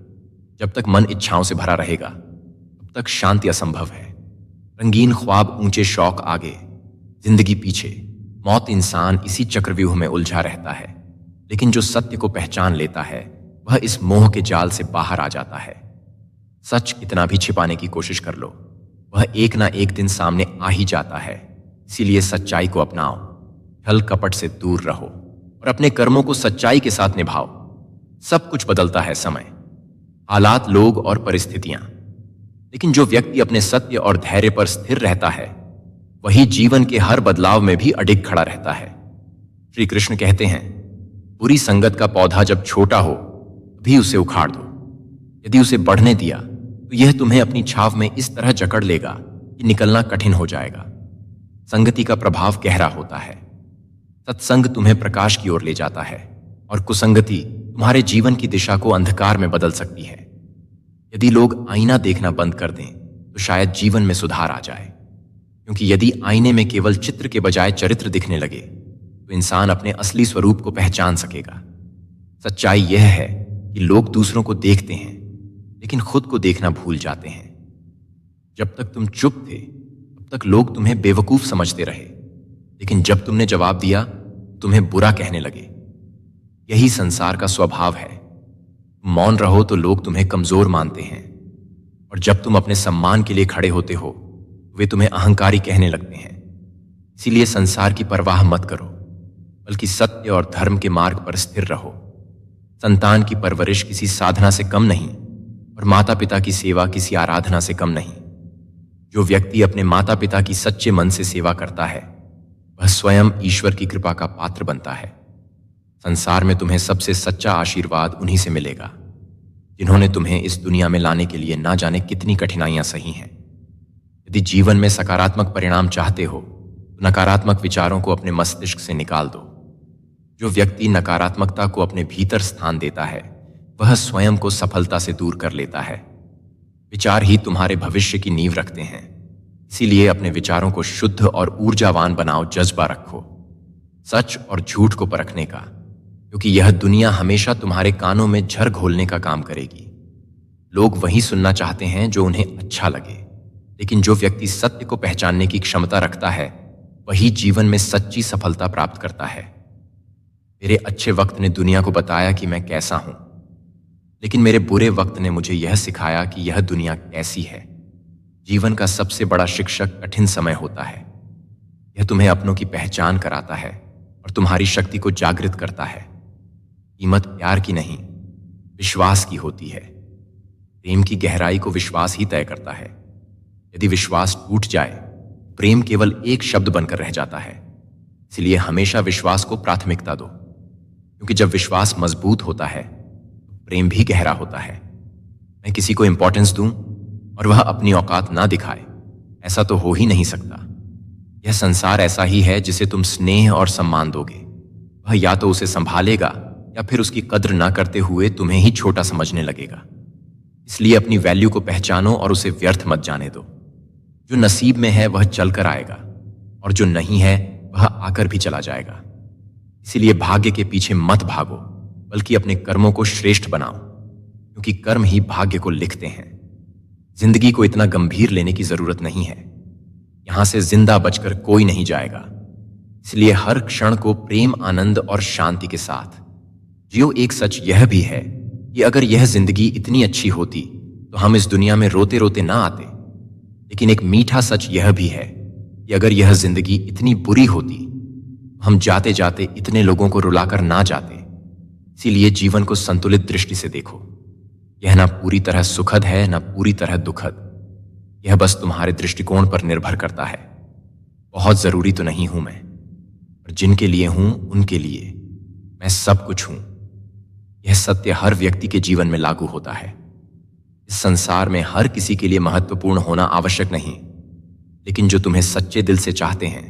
Speaker 1: जब तक मन इच्छाओं से भरा रहेगा तब तक शांति असंभव है। रंगीन ख्वाब, ऊंचे शौक आगे, जिंदगी पीछे, मौत इंसान इसी चक्रव्यूह में उलझा रहता है। लेकिन जो सत्य को पहचान लेता है वह इस मोह के जाल से बाहर आ जाता है। सच कितना भी छिपाने की कोशिश कर लो वह एक ना एक दिन सामने आ ही जाता है। इसीलिए सच्चाई को अपनाओ, छल कपट से दूर रहो और अपने कर्मों को सच्चाई के साथ निभाओ। सब कुछ बदलता है, समय, हालात, लोग और परिस्थितियां, लेकिन जो व्यक्ति अपने सत्य और धैर्य पर स्थिर रहता है वही जीवन के हर बदलाव में भी अडिग खड़ा रहता है। श्री कृष्ण कहते हैं, बुरी संगत का पौधा जब छोटा हो तभी उसे उखाड़ दो। यदि उसे बढ़ने दिया तो यह तुम्हें अपनी छाव में इस तरह जकड़ लेगा कि निकलना कठिन हो जाएगा। संगति का प्रभाव गहरा होता है। सत्संग तुम्हें प्रकाश की ओर ले जाता है और कुसंगति तुम्हारे जीवन की दिशा को अंधकार में बदल सकती है। यदि लोग आईना देखना बंद कर दें तो शायद जीवन में सुधार आ जाए, क्योंकि यदि आईने में केवल चित्र के बजाय चरित्र दिखने लगे तो इंसान अपने असली स्वरूप को पहचान सकेगा। सच्चाई यह है कि लोग दूसरों को देखते हैं लेकिन खुद को देखना भूल जाते हैं। जब तक तुम चुप थे तब तक लोग तुम्हें बेवकूफ समझते रहे, लेकिन जब तुमने जवाब दिया तुम्हें बुरा कहने लगे। यही संसार का स्वभाव है। मौन रहो तो लोग तुम्हें कमजोर मानते हैं, और जब तुम अपने सम्मान के लिए खड़े होते हो वे तुम्हें अहंकारी कहने लगते हैं। इसीलिए संसार की परवाह मत करो, बल्कि सत्य और धर्म के मार्ग पर स्थिर रहो। संतान की परवरिश किसी साधना से कम नहीं और माता पिता की सेवा किसी आराधना से कम नहीं। जो व्यक्ति अपने माता पिता की सच्चे मन से सेवा करता है वह स्वयं ईश्वर की कृपा का पात्र बनता है। संसार में तुम्हें सबसे सच्चा आशीर्वाद उन्हीं से मिलेगा जिन्होंने तुम्हें इस दुनिया में लाने के लिए ना जाने कितनी कठिनाइयां सही हैं। यदि जीवन में सकारात्मक परिणाम चाहते हो तो नकारात्मक विचारों को अपने मस्तिष्क से निकाल दो। जो व्यक्ति नकारात्मकता को अपने भीतर स्थान देता है वह स्वयं को सफलता से दूर कर लेता है। विचार ही तुम्हारे भविष्य की नींव रखते हैं। इसीलिए अपने विचारों को शुद्ध और ऊर्जावान बनाओ। जज्बा रखो सच और झूठ को परखने का, क्योंकि यह दुनिया हमेशा तुम्हारे कानों में झर घोलने का काम करेगी। लोग वही सुनना चाहते हैं जो उन्हें अच्छा लगे, लेकिन जो व्यक्ति सत्य को पहचानने की क्षमता रखता है वही जीवन में सच्ची सफलता प्राप्त करता है। मेरे अच्छे वक्त ने दुनिया को बताया कि मैं कैसा हूं, लेकिन मेरे बुरे वक्त ने मुझे यह सिखाया कि यह दुनिया कैसी है। जीवन का सबसे बड़ा शिक्षक कठिन समय होता है। यह तुम्हें अपनों की पहचान कराता है और तुम्हारी शक्ति को जागृत करता है। कीमत प्यार की नहीं, विश्वास की होती है। प्रेम की गहराई को विश्वास ही तय करता है। यदि विश्वास टूट जाए, प्रेम केवल एक शब्द बनकर रह जाता है। इसलिए हमेशा विश्वास को प्राथमिकता दो, क्योंकि जब विश्वास मजबूत होता है तो प्रेम भी गहरा होता है। मैं किसी को इंपॉर्टेंस दूं और वह अपनी औकात ना दिखाए, ऐसा तो हो ही नहीं सकता। यह संसार ऐसा ही है जिसे तुम स्नेह और सम्मान दोगे, वह या तो उसे संभालेगा या फिर उसकी कद्र ना करते हुए तुम्हें ही छोटा समझने लगेगा। इसलिए अपनी वैल्यू को पहचानो और उसे व्यर्थ मत जाने दो। जो नसीब में है वह चल कर आएगा और जो नहीं है वह आकर भी चला जाएगा। इसीलिए भाग्य के पीछे मत भागो, बल्कि अपने कर्मों को श्रेष्ठ बनाओ, क्योंकि कर्म ही भाग्य को लिखते हैं। जिंदगी को इतना गंभीर लेने की जरूरत नहीं है। यहां से जिंदा बचकर कोई नहीं जाएगा। इसलिए हर क्षण को प्रेम, आनंद और शांति के साथ जियो। एक सच यह भी है कि अगर यह जिंदगी इतनी अच्छी होती तो हम इस दुनिया में रोते रोते ना आते। लेकिन एक मीठा सच यह भी है कि अगर यह जिंदगी इतनी बुरी होती तो हम जाते जाते इतने लोगों को रुलाकर ना जाते। इसीलिए जीवन को संतुलित दृष्टि से देखो। यह ना पूरी तरह सुखद है, ना पूरी तरह दुखद। यह बस तुम्हारे दृष्टिकोण पर निर्भर करता है। बहुत जरूरी तो नहीं हूं मैं, पर जिनके लिए हूं उनके लिए मैं सब कुछ हूं। यह सत्य हर व्यक्ति के जीवन में लागू होता है। इस संसार में हर किसी के लिए महत्वपूर्ण होना आवश्यक नहीं, लेकिन जो तुम्हें सच्चे दिल से चाहते हैं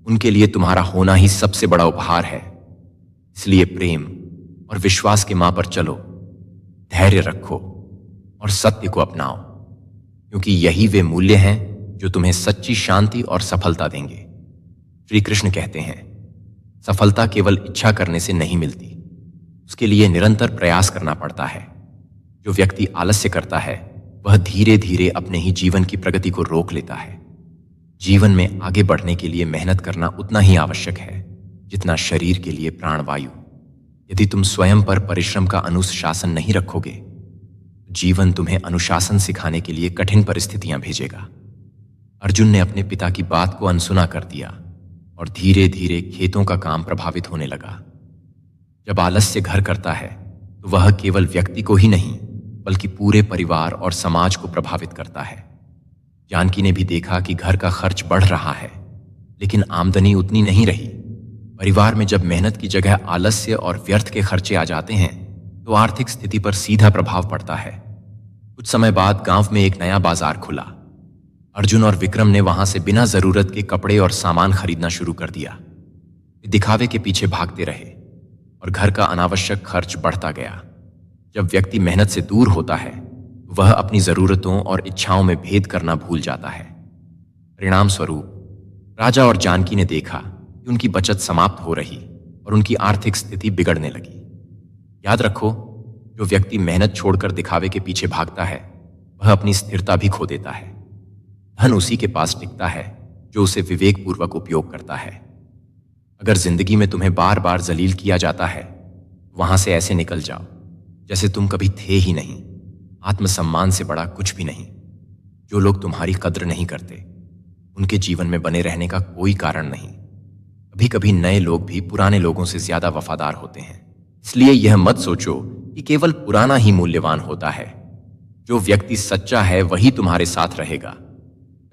Speaker 1: उनके लिए तुम्हारा होना ही सबसे बड़ा उपहार है। इसलिए प्रेम और विश्वास के मां पर चलो, धैर्य रखो और सत्य को अपनाओ, क्योंकि यही वे मूल्य हैं जो तुम्हें सच्ची शांति और सफलता देंगे। श्री कृष्ण कहते हैं, सफलता केवल इच्छा करने से नहीं मिलती, उसके लिए निरंतर प्रयास करना पड़ता है। जो व्यक्ति आलस्य करता है वह धीरे धीरे अपने ही जीवन की प्रगति को रोक लेता है। जीवन में आगे बढ़ने के लिए मेहनत करना उतना ही आवश्यक है जितना शरीर के लिए प्राणवायु। यदि तुम स्वयं पर परिश्रम का अनुशासन नहीं रखोगे तो जीवन तुम्हें अनुशासन सिखाने के लिए कठिन परिस्थितियां भेजेगा। अर्जुन ने अपने पिता की बात को अनसुना कर दिया और धीरे धीरे खेतों का काम प्रभावित होने लगा। जब आलस्य घर करता है तो वह केवल व्यक्ति को ही नहीं बल्कि पूरे परिवार और समाज को प्रभावित करता है। जानकी ने भी देखा कि घर का खर्च बढ़ रहा है, लेकिन आमदनी उतनी नहीं रही। परिवार में जब मेहनत की जगह आलस्य और व्यर्थ के खर्चे आ जाते हैं तो आर्थिक स्थिति पर सीधा प्रभाव पड़ता है। कुछ समय बाद गांव में एक नया बाजार खुला। अर्जुन और विक्रम ने वहां से बिना जरूरत के कपड़े और सामान खरीदना शुरू कर दिया। वे दिखावे के पीछे भागते रहे और घर का अनावश्यक खर्च बढ़ता गया। जब व्यक्ति मेहनत से दूर होता है वह अपनी जरूरतों और इच्छाओं में भेद करना भूल जाता है। परिणाम स्वरूप राजा और जानकी ने देखा कि उनकी बचत समाप्त हो रही और उनकी आर्थिक स्थिति बिगड़ने लगी। याद रखो, जो व्यक्ति मेहनत छोड़कर दिखावे के पीछे भागता है वह अपनी स्थिरता भी खो देता है। धन उसी के पास टिकता है जो उसे विवेकपूर्वक उपयोग करता है। अगर जिंदगी में तुम्हें बार बार जलील किया जाता है, वहां से ऐसे निकल जाओ जैसे तुम कभी थे ही नहीं। आत्मसम्मान से बड़ा कुछ भी नहीं। जो लोग तुम्हारी कद्र नहीं करते उनके जीवन में बने रहने का कोई कारण नहीं। कभी कभी नए लोग भी पुराने लोगों से ज्यादा वफादार होते हैं। इसलिए यह मत सोचो कि केवल पुराना ही मूल्यवान होता है। जो व्यक्ति सच्चा है वही तुम्हारे साथ रहेगा,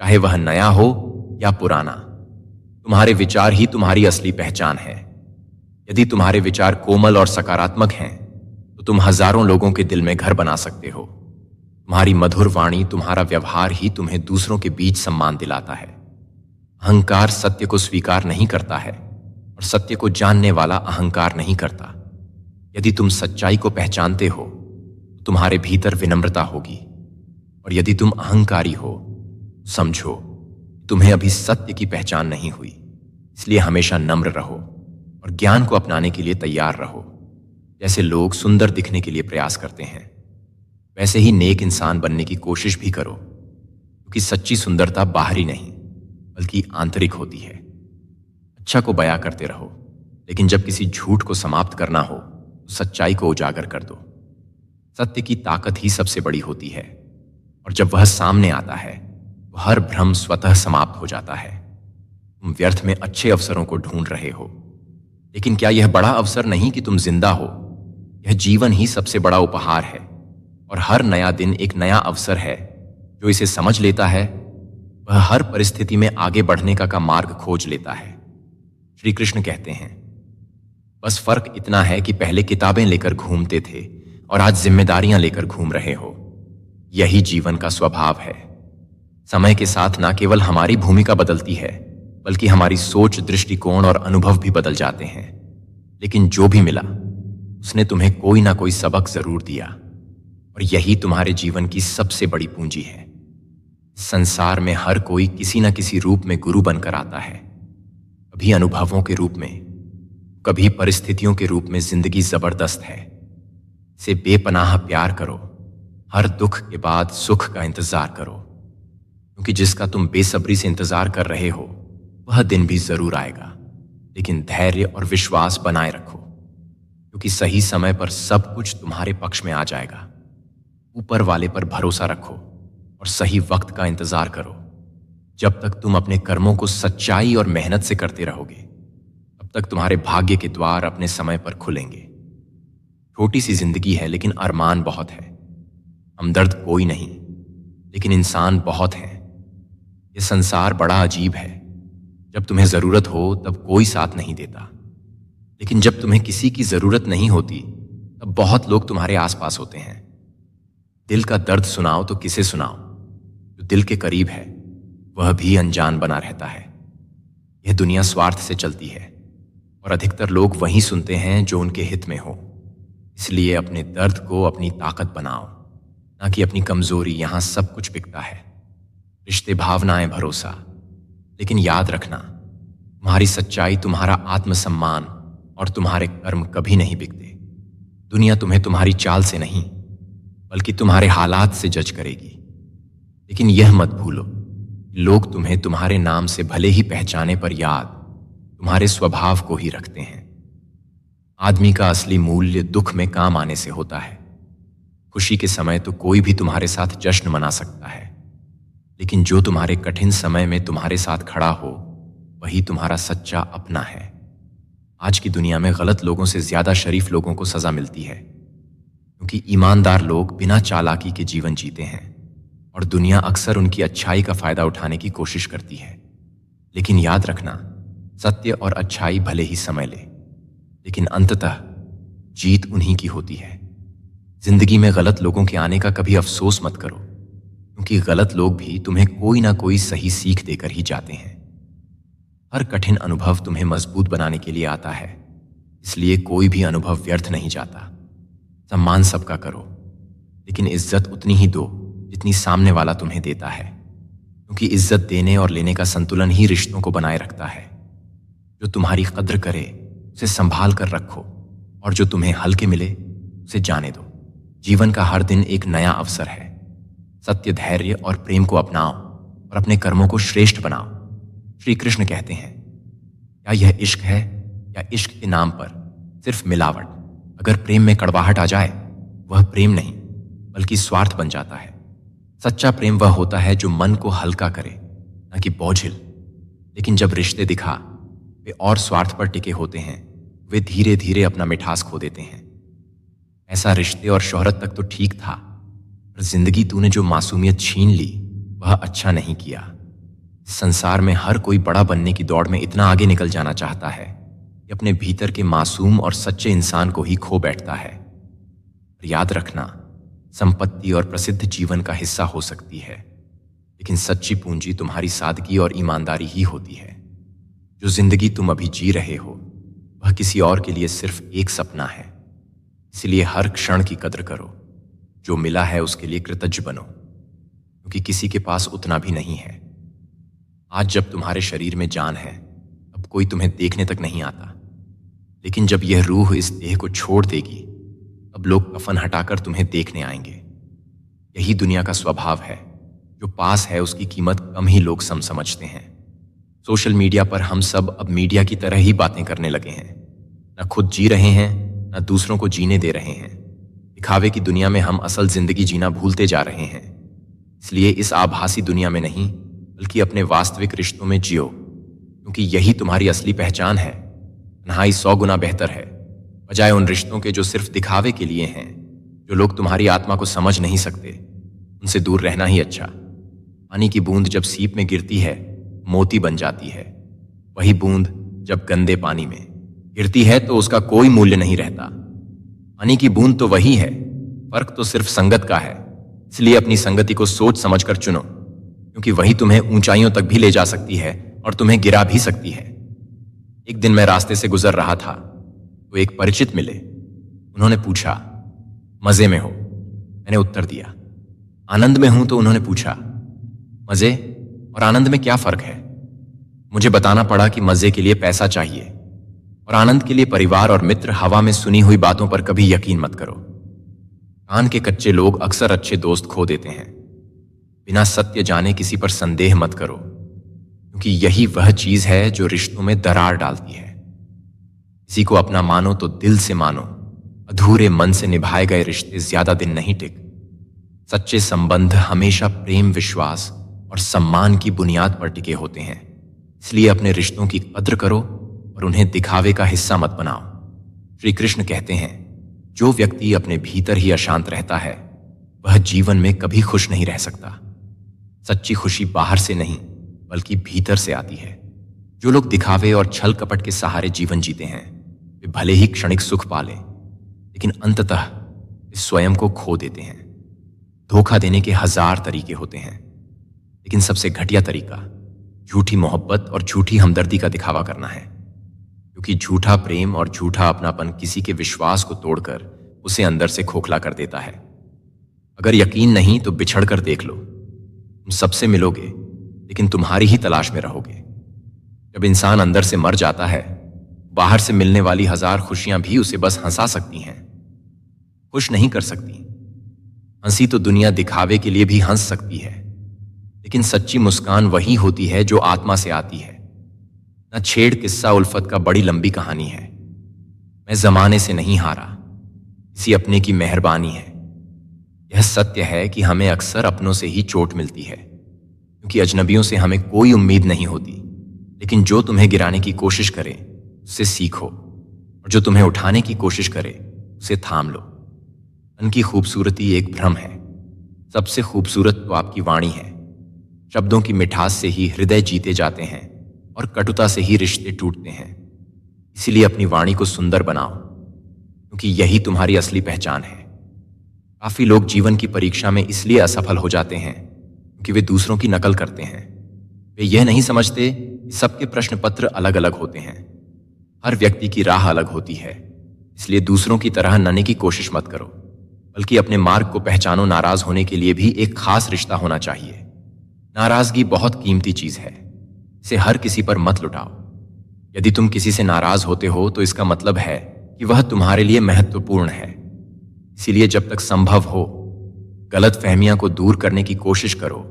Speaker 1: चाहे वह नया हो या पुराना। तुम्हारे विचार ही तुम्हारी असली पहचान है। यदि तुम्हारे विचार कोमल और सकारात्मक हैं तो तुम हजारों लोगों के दिल में घर बना सकते हो। तुम्हारी मधुर वाणी, तुम्हारा व्यवहार ही तुम्हें दूसरों के बीच सम्मान दिलाता है। अहंकार सत्य को स्वीकार नहीं करता है और सत्य को जानने वाला अहंकार नहीं करता। यदि तुम सच्चाई को पहचानते हो तो तुम्हारे भीतर विनम्रता होगी, और यदि तुम अहंकारी हो समझो तुम्हें अभी सत्य की पहचान नहीं हुई। इसलिए हमेशा नम्र रहो और ज्ञान को अपनाने के लिए तैयार रहो। जैसे लोग सुंदर दिखने के लिए प्रयास करते हैं वैसे ही नेक इंसान बनने की कोशिश भी करो, क्योंकि सच्ची सुंदरता बाहरी नहीं बल्कि आंतरिक होती है। अच्छा को बयां करते रहो, लेकिन जब किसी झूठ को समाप्त करना हो तो सच्चाई को उजागर कर दो। सत्य की ताकत ही सबसे बड़ी होती है, और जब वह सामने आता है तो हर भ्रम स्वतः समाप्त हो जाता है। तुम व्यर्थ में अच्छे अवसरों को ढूंढ रहे हो, लेकिन क्या यह बड़ा अवसर नहीं कि तुम जिंदा हो? यह जीवन ही सबसे बड़ा उपहार है, और हर नया दिन एक नया अवसर है। जो इसे समझ लेता है वह हर परिस्थिति में आगे बढ़ने का मार्ग खोज लेता है। श्री कृष्ण कहते हैं, बस फर्क इतना है कि पहले किताबें लेकर घूमते थे और आज जिम्मेदारियां लेकर घूम रहे हो। यही जीवन का स्वभाव है। समय के साथ ना केवल हमारी भूमिका बदलती है बल्कि हमारी सोच, दृष्टिकोण और अनुभव भी बदल जाते हैं। लेकिन जो भी मिला उसने तुम्हें कोई ना कोई सबक जरूर दिया, और यही तुम्हारे जीवन की सबसे बड़ी पूंजी है। संसार में हर कोई किसी न किसी रूप में गुरु बनकर आता है, कभी अनुभवों के रूप में, कभी परिस्थितियों के रूप में। जिंदगी जबरदस्त है, इसे बेपनाह प्यार करो। हर दुख के बाद सुख का इंतजार करो, क्योंकि जिसका तुम बेसब्री से इंतजार कर रहे हो वह दिन भी जरूर आएगा। लेकिन धैर्य और विश्वास बनाए रखो, क्योंकि सही समय पर सब कुछ तुम्हारे पक्ष में आ जाएगा। ऊपर वाले पर भरोसा रखो और सही वक्त का इंतजार करो। जब तक तुम अपने कर्मों को सच्चाई और मेहनत से करते रहोगे तब तक तुम्हारे भाग्य के द्वार अपने समय पर खुलेंगे। छोटी सी जिंदगी है लेकिन अरमान बहुत है। हमदर्द कोई नहीं लेकिन इंसान बहुत है। यह संसार बड़ा अजीब है। जब तुम्हें जरूरत हो तब कोई साथ नहीं देता, लेकिन जब तुम्हें किसी की जरूरत नहीं होती तब बहुत लोग तुम्हारे आसपास होते हैं। दिल का दर्द सुनाओ तो किसे सुनाओ? जो दिल के करीब है वह भी अनजान बना रहता है। यह दुनिया स्वार्थ से चलती है और अधिकतर लोग वही सुनते हैं जो उनके हित में हो। इसलिए अपने दर्द को अपनी ताकत बनाओ, ना कि अपनी कमजोरी। यहां सब कुछ बिकता है, रिश्ते, भावनाएं, भरोसा। लेकिन याद रखना, तुम्हारी सच्चाई, तुम्हारा आत्मसम्मान और तुम्हारे कर्म कभी नहीं बिकते। दुनिया तुम्हें तुम्हारी चाल से नहीं बल्कि तुम्हारे हालात से जज करेगी। लेकिन यह मत भूलो, लोग तुम्हें तुम्हारे नाम से भले ही पहचाने पर याद तुम्हारे स्वभाव को ही रखते हैं। आदमी का असली मूल्य दुख में काम आने से होता है। खुशी के समय तो कोई भी तुम्हारे साथ जश्न मना सकता है, लेकिन जो तुम्हारे कठिन समय में तुम्हारे साथ खड़ा हो वही तुम्हारा सच्चा अपना है। आज की दुनिया में गलत लोगों से ज्यादा शरीफ लोगों को सजा मिलती है, क्योंकि ईमानदार लोग बिना चालाकी के जीवन जीते हैं और दुनिया अक्सर उनकी अच्छाई का फायदा उठाने की कोशिश करती है। लेकिन याद रखना, सत्य और अच्छाई भले ही समय ले, लेकिन अंततः जीत उन्हीं की होती है। जिंदगी में गलत लोगों के आने का कभी अफसोस मत करो, क्योंकि गलत लोग भी तुम्हें कोई ना कोई सही सीख देकर ही जाते हैं। हर कठिन अनुभव तुम्हें मजबूत बनाने के लिए आता है, इसलिए कोई भी अनुभव व्यर्थ नहीं जाता। सम्मान सबका करो, लेकिन इज्जत उतनी ही दो जितनी सामने वाला तुम्हें देता है, क्योंकि इज्जत देने और लेने का संतुलन ही रिश्तों को बनाए रखता है। जो तुम्हारी कद्र करे उसे संभाल कर रखो, और जो तुम्हें हल्के मिले उसे जाने दो। जीवन का हर दिन एक नया अवसर है। सत्य, धैर्य और प्रेम को अपनाओ और अपने कर्मों को श्रेष्ठ बनाओ। श्री कृष्ण कहते हैं, क्या यह इश्क है या इश्क के नाम पर सिर्फ मिलावट? अगर प्रेम में कड़वाहट आ जाए वह प्रेम नहीं बल्कि स्वार्थ बन जाता है। सच्चा प्रेम वह होता है जो मन को हल्का करे, न कि बोझिल। लेकिन जब रिश्ते दिखा वे और स्वार्थ पर टिके होते हैं, वे धीरे धीरे अपना मिठास खो देते हैं। ऐसा रिश्ते और शोहरत तक तो ठीक था, पर जिंदगी तूने जो मासूमियत छीन ली वह अच्छा नहीं किया। इस संसार में हर कोई बड़ा बनने की दौड़ में इतना आगे निकल जाना चाहता है कि अपने भीतर के मासूम और सच्चे इंसान को ही खो बैठता है। पर याद रखना, संपत्ति और प्रसिद्ध जीवन का हिस्सा हो सकती है, लेकिन सच्ची पूंजी तुम्हारी सादगी और ईमानदारी ही होती है। जो जिंदगी तुम अभी जी रहे हो वह किसी और के लिए सिर्फ एक सपना है। इसलिए हर क्षण की कद्र करो। जो मिला है उसके लिए कृतज्ञ बनो, क्योंकि किसी के पास उतना भी नहीं है। आज जब तुम्हारे शरीर में जान है अब कोई तुम्हें देखने तक नहीं आता, लेकिन जब यह रूह इस देह को छोड़ देगी अब लोग कफन हटाकर तुम्हें देखने आएंगे। यही दुनिया का स्वभाव है। जो पास है उसकी कीमत कम ही लोग समझते हैं। सोशल मीडिया पर हम सब अब मीडिया की तरह ही बातें करने लगे हैं। न खुद जी रहे हैं न दूसरों को जीने दे रहे हैं। दिखावे की दुनिया में हम असल जिंदगी जीना भूलते जा रहे हैं। इसलिए इस आभासी दुनिया में नहीं बल्कि अपने वास्तविक रिश्तों में जियो, क्योंकि यही तुम्हारी असली पहचान है। तन्हाई 100 गुना बेहतर है बजाय उन रिश्तों के जो सिर्फ दिखावे के लिए हैं। जो लोग तुम्हारी आत्मा को समझ नहीं सकते उनसे दूर रहना ही अच्छा। पानी की बूंद जब सीप में गिरती है मोती बन जाती है, वही बूंद जब गंदे पानी में गिरती है तो उसका कोई मूल्य नहीं रहता। पानी की बूंद तो वही है, फर्क तो सिर्फ संगत का है। इसलिए अपनी संगति को सोच समझकर चुनो, क्योंकि वही तुम्हें ऊंचाइयों तक भी ले जा सकती है और तुम्हें गिरा भी सकती है। एक दिन मैं रास्ते से गुजर रहा था तो एक परिचित मिले। उन्होंने पूछा, मजे में हो? मैंने उत्तर दिया, आनंद में हूं। तो उन्होंने पूछा, मजे और आनंद में क्या फर्क है? मुझे बताना पड़ा कि मजे के लिए पैसा चाहिए और आनंद के लिए परिवार और मित्र। हवा में सुनी हुई बातों पर कभी यकीन मत करो। कान के कच्चे लोग अक्सर अच्छे दोस्त खो देते हैं। बिना सत्य जाने किसी पर संदेह मत करो, क्योंकि यही वह चीज है जो रिश्तों में दरार डालती है। किसी को अपना मानो तो दिल से मानो। अधूरे मन से निभाए गए रिश्ते ज्यादा दिन नहीं टिक। सच्चे संबंध हमेशा प्रेम, विश्वास और सम्मान की बुनियाद पर टिके होते हैं। इसलिए अपने रिश्तों की कद्र करो और उन्हें दिखावे का हिस्सा मत बनाओ। श्री कृष्ण कहते हैं, जो व्यक्ति अपने भीतर ही अशांत रहता है वह जीवन में कभी खुश नहीं रह सकता। सच्ची खुशी बाहर से नहीं बल्कि भीतर से आती है। जो लोग दिखावे और छल कपट के सहारे जीवन जीते हैं वे भले ही क्षणिक सुख पालें, लेकिन अंततः वे स्वयं को खो देते हैं। धोखा देने के 1000 तरीके होते हैं, लेकिन सबसे घटिया तरीका झूठी मोहब्बत और झूठी हमदर्दी का दिखावा करना है, क्योंकि झूठा प्रेम और झूठा अपनापन किसी के विश्वास को तोड़कर उसे अंदर से खोखला कर देता है। अगर यकीन नहीं तो बिछड़ कर देख लो। तुम सबसे मिलोगे लेकिन तुम्हारी ही तलाश में रहोगे। जब इंसान अंदर से मर जाता है, बाहर से मिलने वाली 1000 खुशियां भी उसे बस हंसा सकती हैं, खुश नहीं कर सकती। हंसी तो दुनिया दिखावे के लिए भी हंस सकती है, लेकिन सच्ची मुस्कान वही होती है जो आत्मा से आती है। न छेड़ किस्सा उल्फत का बड़ी लंबी कहानी है। मैं जमाने से नहीं हारा, किसी अपने की मेहरबानी है। यह सत्य है कि हमें अक्सर अपनों से ही चोट मिलती है, क्योंकि अजनबियों से हमें कोई उम्मीद नहीं होती। लेकिन जो तुम्हें गिराने की कोशिश करे उससे सीखो, और जो तुम्हें उठाने की कोशिश करे उसे थाम लो। मन की खूबसूरती एक भ्रम है। सबसे खूबसूरत तो आपकी वाणी है। शब्दों की मिठास से ही हृदय जीते जाते हैं और कटुता से ही रिश्ते टूटते हैं। इसीलिए अपनी वाणी को सुंदर बनाओ, क्योंकि यही तुम्हारी असली पहचान है। काफी लोग जीवन की परीक्षा में इसलिए असफल हो जाते हैं क्योंकि वे दूसरों की नकल करते हैं। वे यह नहीं समझते कि सबके प्रश्न पत्र अलग अलग होते हैं। हर व्यक्ति की राह अलग होती है। इसलिए दूसरों की तरह नने की कोशिश मत करो, बल्कि अपने मार्ग को पहचानो। नाराज होने के लिए भी एक खास रिश्ता होना चाहिए। नाराजगी बहुत कीमती चीज है, इसे हर किसी पर मत लुटाओ। यदि तुम किसी से नाराज होते हो तो इसका मतलब है कि वह तुम्हारे लिए महत्वपूर्ण है। इसीलिए जब तक संभव हो गलत फहमियां को दूर करने की कोशिश करो।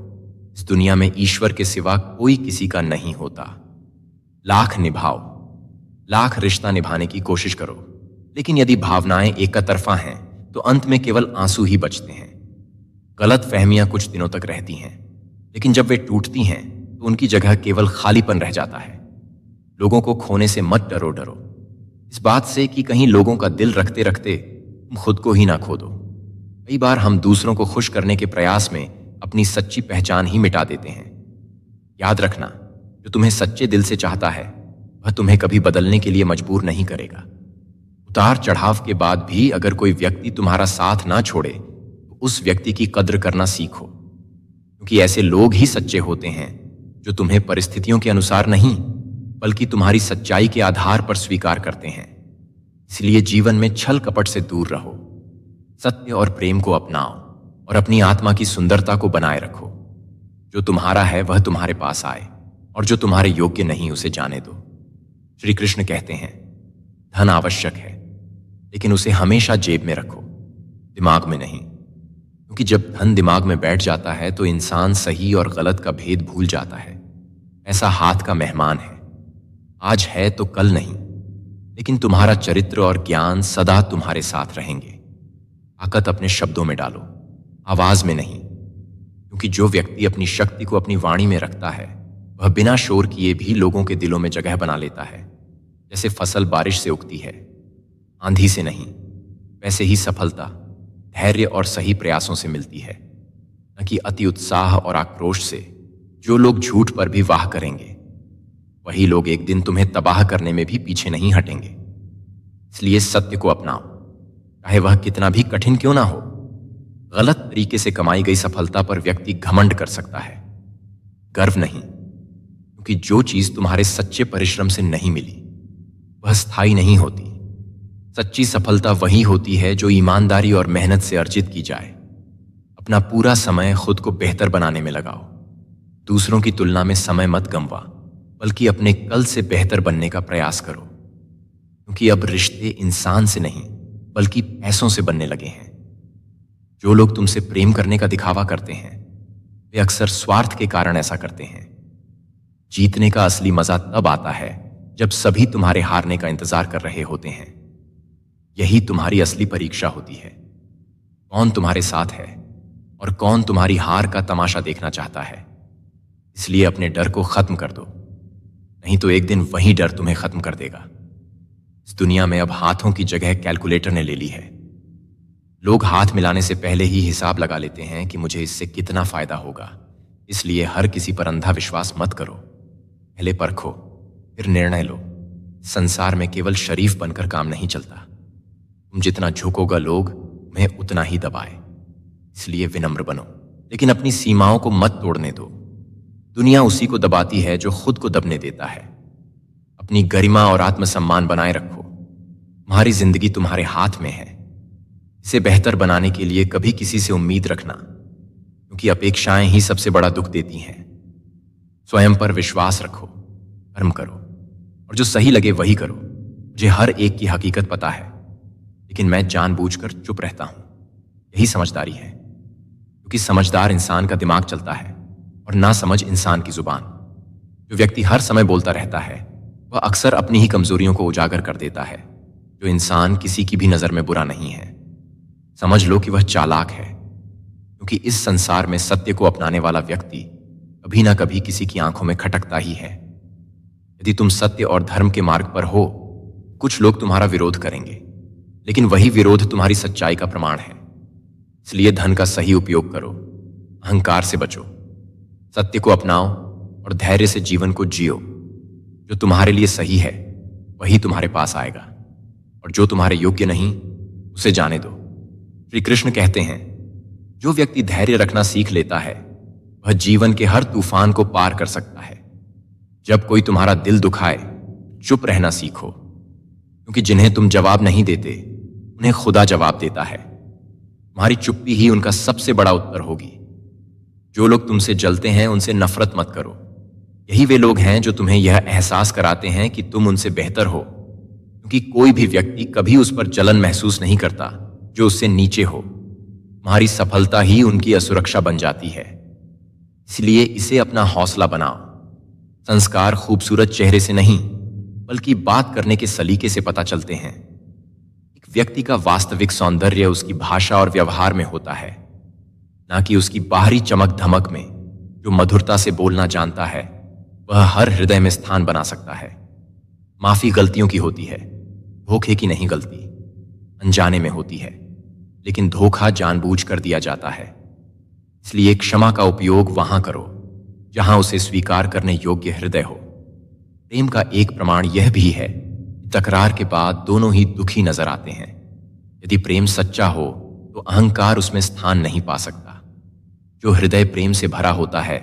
Speaker 1: इस दुनिया में ईश्वर के सिवा कोई किसी का नहीं होता। लाख निभाओ, लाख रिश्ता निभाने की कोशिश करो, लेकिन यदि भावनाएं एकतरफा हैं तो अंत में केवल आंसू ही बचते हैं। गलत फहमियां कुछ दिनों तक रहती हैं, लेकिन जब वे टूटती हैं तो उनकी जगह केवल खालीपन रह जाता है। लोगों को खोने से मत डरो, इस बात से कि कहीं लोगों का दिल रखते रखते तुम खुद को ही ना खो दो। कई बार हम दूसरों को खुश करने के प्रयास में अपनी सच्ची पहचान ही मिटा देते हैं। याद रखना, जो तुम्हें सच्चे दिल से चाहता है वह तुम्हें कभी बदलने के लिए मजबूर नहीं करेगा। उतार चढ़ाव के बाद भी अगर कोई व्यक्ति तुम्हारा साथ ना छोड़े तो उस व्यक्ति की कद्र करना सीखो, क्योंकि ऐसे लोग ही सच्चे होते हैं जो तुम्हें परिस्थितियों के अनुसार नहीं बल्कि तुम्हारी सच्चाई के आधार पर स्वीकार करते हैं। इसलिए जीवन में छल कपट से दूर रहो, सत्य और प्रेम को अपनाओ और अपनी आत्मा की सुंदरता को बनाए रखो। जो तुम्हारा है वह तुम्हारे पास आए और जो तुम्हारे योग्य नहीं उसे जाने दो। श्री कृष्ण कहते हैं, धन आवश्यक है, लेकिन उसे हमेशा जेब में रखो, दिमाग में नहीं। क्योंकि जब धन दिमाग में बैठ जाता है तो इंसान सही और गलत का भेद भूल जाता है। ऐसा हाथ का मेहमान है, आज है तो कल नहीं, लेकिन तुम्हारा चरित्र और ज्ञान सदा तुम्हारे साथ रहेंगे। ताकत अपने शब्दों में डालो, आवाज में नहीं, क्योंकि जो व्यक्ति अपनी शक्ति को अपनी वाणी में रखता है वह बिना शोर किए भी लोगों के दिलों में जगह बना लेता है। जैसे फसल बारिश से उगती है, आंधी से नहीं, वैसे ही सफलता धैर्य और सही प्रयासों से मिलती है, न कि अति उत्साह और आक्रोश से। जो लोग झूठ पर भी वाह करेंगे वही लोग एक दिन तुम्हें तबाह करने में भी पीछे नहीं हटेंगे। इसलिए सत्य को अपनाओ, चाहे वह कितना भी कठिन क्यों ना हो। गलत तरीके से कमाई गई सफलता पर व्यक्ति घमंड कर सकता है, गर्व नहीं, क्योंकि जो चीज तुम्हारे सच्चे परिश्रम से नहीं मिली वह स्थायी नहीं होती। सच्ची सफलता वही होती है जो ईमानदारी और मेहनत से अर्जित की जाए। अपना पूरा समय खुद को बेहतर बनाने में लगाओ। दूसरों की तुलना में समय मत गंवा, बल्कि अपने कल से बेहतर बनने का प्रयास करो, क्योंकि अब रिश्ते इंसान से नहीं बल्कि पैसों से बनने लगे हैं। जो लोग तुमसे प्रेम करने का दिखावा करते हैं वे अक्सर स्वार्थ के कारण ऐसा करते हैं। जीतने का असली मजा तब आता है जब सभी तुम्हारे हारने का इंतजार कर रहे होते हैं। यही तुम्हारी असली परीक्षा होती है। कौन तुम्हारे साथ है और कौन तुम्हारी हार का तमाशा देखना चाहता है। इसलिए अपने डर को खत्म कर दो, नहीं तो एक दिन वही डर तुम्हें खत्म कर देगा। इस दुनिया में अब हाथों की जगह कैलकुलेटर ने ले ली है। लोग हाथ मिलाने से पहले ही हिसाब लगा लेते हैं कि मुझे इससे कितना फायदा होगा। इसलिए हर किसी पर अंधा विश्वास मत करो, पहले परखो फिर निर्णय लो। संसार में केवल शरीफ बनकर काम नहीं चलता। तुम जितना झुकोगा लोग तुम्हें उतना ही दबाए। इसलिए विनम्र बनो, लेकिन अपनी सीमाओं को मत तोड़ने दो। दुनिया उसी को दबाती है जो खुद को दबने देता है। अपनी गरिमा और आत्मसम्मान बनाए रखो। तुम्हारी जिंदगी तुम्हारे हाथ में है। इसे बेहतर बनाने के लिए कभी किसी से उम्मीद रखना, क्योंकि अपेक्षाएं ही सबसे बड़ा दुख देती हैं। स्वयं पर विश्वास रखो, कर्म करो और जो सही लगे वही करो। मुझे हर एक की हकीकत पता है, लेकिन मैं जानबूझकर चुप रहता हूं। यही समझदारी है, क्योंकि समझदार इंसान का दिमाग चलता है और ना समझ इंसान की जुबान। जो व्यक्ति हर समय बोलता रहता है वह अक्सर अपनी ही कमजोरियों को उजागर कर देता है। जो इंसान किसी की भी नजर में बुरा नहीं है, समझ लो कि वह चालाक है, क्योंकि इस संसार में सत्य को अपनाने वाला व्यक्ति कभी ना कभी किसी की आंखों में खटकता ही है। यदि तुम सत्य और धर्म के मार्ग पर हो, कुछ लोग तुम्हारा विरोध करेंगे, लेकिन वही विरोध तुम्हारी सच्चाई का प्रमाण है। इसलिए धन का सही उपयोग करो, अहंकार से बचो, सत्य को अपनाओ और धैर्य से जीवन को जियो। जो तुम्हारे लिए सही है वही तुम्हारे पास आएगा, और जो तुम्हारे योग्य नहीं उसे जाने दो। श्री कृष्ण कहते हैं, जो व्यक्ति धैर्य रखना सीख लेता है वह जीवन के हर तूफान को पार कर सकता है। जब कोई तुम्हारा दिल दुखाए, चुप रहना सीखो, क्योंकि जिन्हें तुम जवाब नहीं देते उन्हें खुदा जवाब देता है। तुम्हारी चुप्पी ही उनका सबसे बड़ा उत्तर होगी। जो लोग तुमसे जलते हैं उनसे नफरत मत करो। यही वे लोग हैं जो तुम्हें यह एहसास कराते हैं कि तुम उनसे बेहतर हो, क्योंकि कोई भी व्यक्ति कभी उस पर जलन महसूस नहीं करता जो उससे नीचे हो। तुम्हारी सफलता ही उनकी असुरक्षा बन जाती है। इसलिए इसे अपना हौसला बनाओ। संस्कार खूबसूरत चेहरे से नहीं, बल्कि बात करने के सलीके से पता चलते हैं। एक व्यक्ति का वास्तविक सौंदर्य उसकी भाषा और व्यवहार में होता है, ना कि उसकी बाहरी चमक धमक में। जो मधुरता से बोलना जानता है वह हर हृदय में स्थान बना सकता है। माफी गलतियों की होती है, धोखे की नहीं। गलती अनजाने में होती है, लेकिन धोखा जानबूझ कर दिया जाता है। इसलिए क्षमा का उपयोग वहां करो जहां उसे स्वीकार करने योग्य हृदय हो। प्रेम का एक प्रमाण यह भी है कि तकरार के बाद दोनों ही दुखी नजर आते हैं। यदि प्रेम सच्चा हो तो अहंकार उसमें स्थान नहीं पा सकता। जो हृदय प्रेम से भरा होता है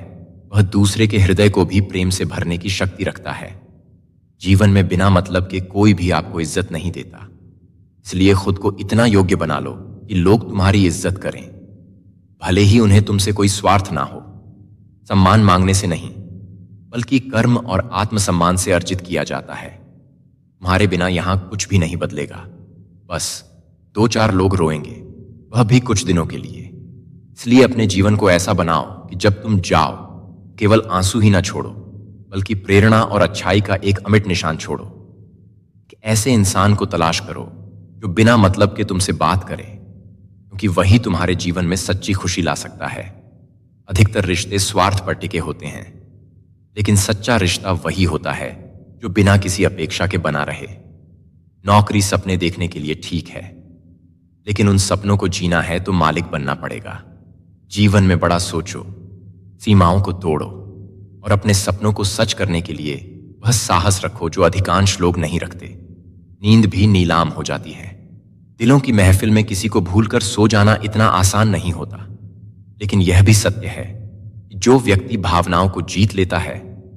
Speaker 1: वह दूसरे के हृदय को भी प्रेम से भरने की शक्ति रखता है। जीवन में बिना मतलब के कोई भी आपको इज्जत नहीं देता। इसलिए खुद को इतना योग्य बना लो कि लोग तुम्हारी इज्जत करें, भले ही उन्हें तुमसे कोई स्वार्थ ना हो। सम्मान मांगने से नहीं, बल्कि कर्म और आत्मसम्मान से अर्जित किया जाता है। तुम्हारे बिना यहां कुछ भी नहीं बदलेगा। बस 2-4 लोग रोएंगे, वह भी कुछ दिनों के लिए। इसलिए अपने जीवन को ऐसा बनाओ कि जब तुम जाओ केवल आंसू ही ना छोड़ो, बल्कि प्रेरणा और अच्छाई का एक अमिट निशान छोड़ो। कि ऐसे इंसान को तलाश करो जो बिना मतलब के तुमसे बात करे, क्योंकि वही तुम्हारे जीवन में सच्ची खुशी ला सकता है। अधिकतर रिश्ते स्वार्थ पर टिके होते हैं, लेकिन सच्चा रिश्ता वही होता है जो बिना किसी अपेक्षा के बना रहे। नौकरी सपने देखने के लिए ठीक है, लेकिन उन सपनों को जीना है तो मालिक बनना पड़ेगा। जीवन में बड़ा सोचो, सीमाओं को तोड़ो और अपने सपनों को सच करने के लिए वह साहस रखो जो अधिकांश लोग नहीं रखते। नींद भी नीलाम हो जाती है। दिलों की महफिल में किसी को भूलकर सो जाना इतना आसान नहीं होता, लेकिन यह भी सत्य है कि जो व्यक्ति भावनाओं को जीत लेता है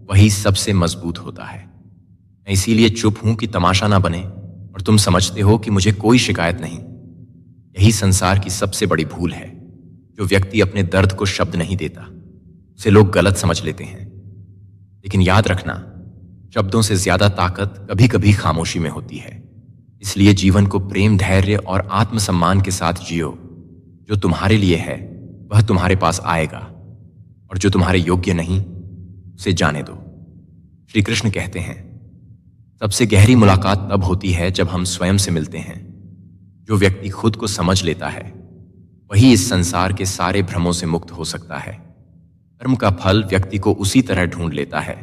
Speaker 1: वही सबसे मजबूत होता है। मैं इसीलिए चुप हूं कि तमाशा ना बने और तुम समझते हो कि मुझे कोई शिकायत नहीं। यही संसार की सबसे बड़ी भूल है। जो व्यक्ति अपने दर्द को शब्द नहीं देता उसे लोग गलत समझ लेते हैं। लेकिन याद रखना, शब्दों से ज्यादा ताकत कभी कभी खामोशी में होती है। इसलिए जीवन को प्रेम, धैर्य और आत्मसम्मान के साथ जियो। जो तुम्हारे लिए है वह तुम्हारे पास आएगा, और जो तुम्हारे योग्य नहीं उसे जाने दो। श्री कृष्ण कहते हैं, सबसे गहरी मुलाकात तब होती है जब हम स्वयं से मिलते हैं। जो व्यक्ति खुद को समझ लेता है वही इस संसार के सारे भ्रमों से मुक्त हो सकता है। कर्म का फल व्यक्ति को उसी तरह ढूंढ लेता है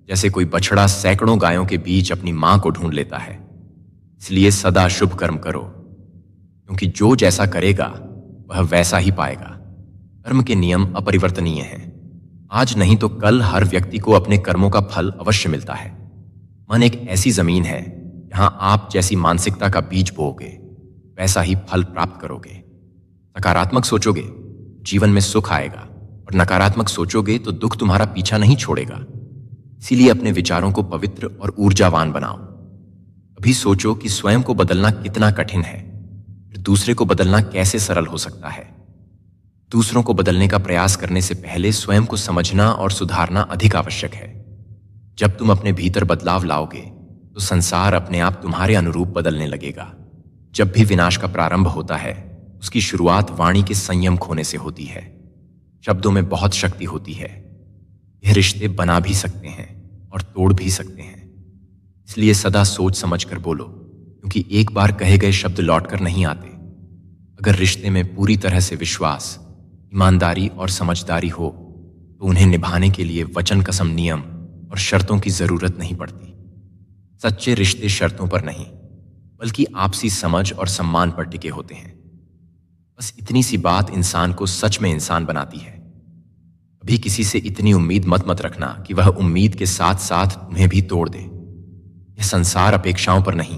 Speaker 1: जैसे कोई बछड़ा सैकड़ों गायों के बीच अपनी मां को ढूंढ लेता है। इसलिए सदा शुभ कर्म करो, क्योंकि जो जैसा करेगा वह वैसा ही पाएगा। कर्म के नियम अपरिवर्तनीय हैं। आज नहीं तो कल हर व्यक्ति को अपने कर्मों का फल अवश्य मिलता है। मन एक ऐसी जमीन है जहां आप जैसी मानसिकता का बीज बोओगे वैसा ही फल प्राप्त करोगे। सकारात्मक सोचोगे, जीवन में सुख आएगा, और और नकारात्मक सोचोगे तो दुख तुम्हारा पीछा नहीं छोड़ेगा। इसीलिए अपने विचारों को पवित्र और ऊर्जावान बनाओ। अभी सोचो कि स्वयं को बदलना कितना कठिन है, फिर दूसरे को बदलना कैसे सरल हो सकता है। दूसरों को बदलने का प्रयास करने से पहले स्वयं को समझना और सुधारना अधिक आवश्यक है। जब तुम अपने भीतर बदलाव लाओगे तो संसार अपने आप तुम्हारे अनुरूप बदलने लगेगा। जब भी विनाश का प्रारंभ होता है, उसकी शुरुआत वाणी के संयम खोने से होती है। शब्दों में बहुत शक्ति होती है। यह रिश्ते बना भी सकते हैं और तोड़ भी सकते हैं। इसलिए सदा सोच समझ कर बोलो, क्योंकि एक बार कहे गए शब्द लौटकर नहीं आते। अगर रिश्ते में पूरी तरह से विश्वास, ईमानदारी और समझदारी हो तो उन्हें निभाने के लिए वचन, कसम, नियम और शर्तों की जरूरत नहीं पड़ती। सच्चे रिश्ते शर्तों पर नहीं, बल्कि आपसी समझ और सम्मान पर टिके होते हैं। बस इतनी सी बात इंसान को सच में इंसान बनाती है। अभी किसी से इतनी उम्मीद मत रखना कि वह उम्मीद के साथ साथ तुम्हें भी तोड़ दे। यह संसार अपेक्षाओं पर नहीं,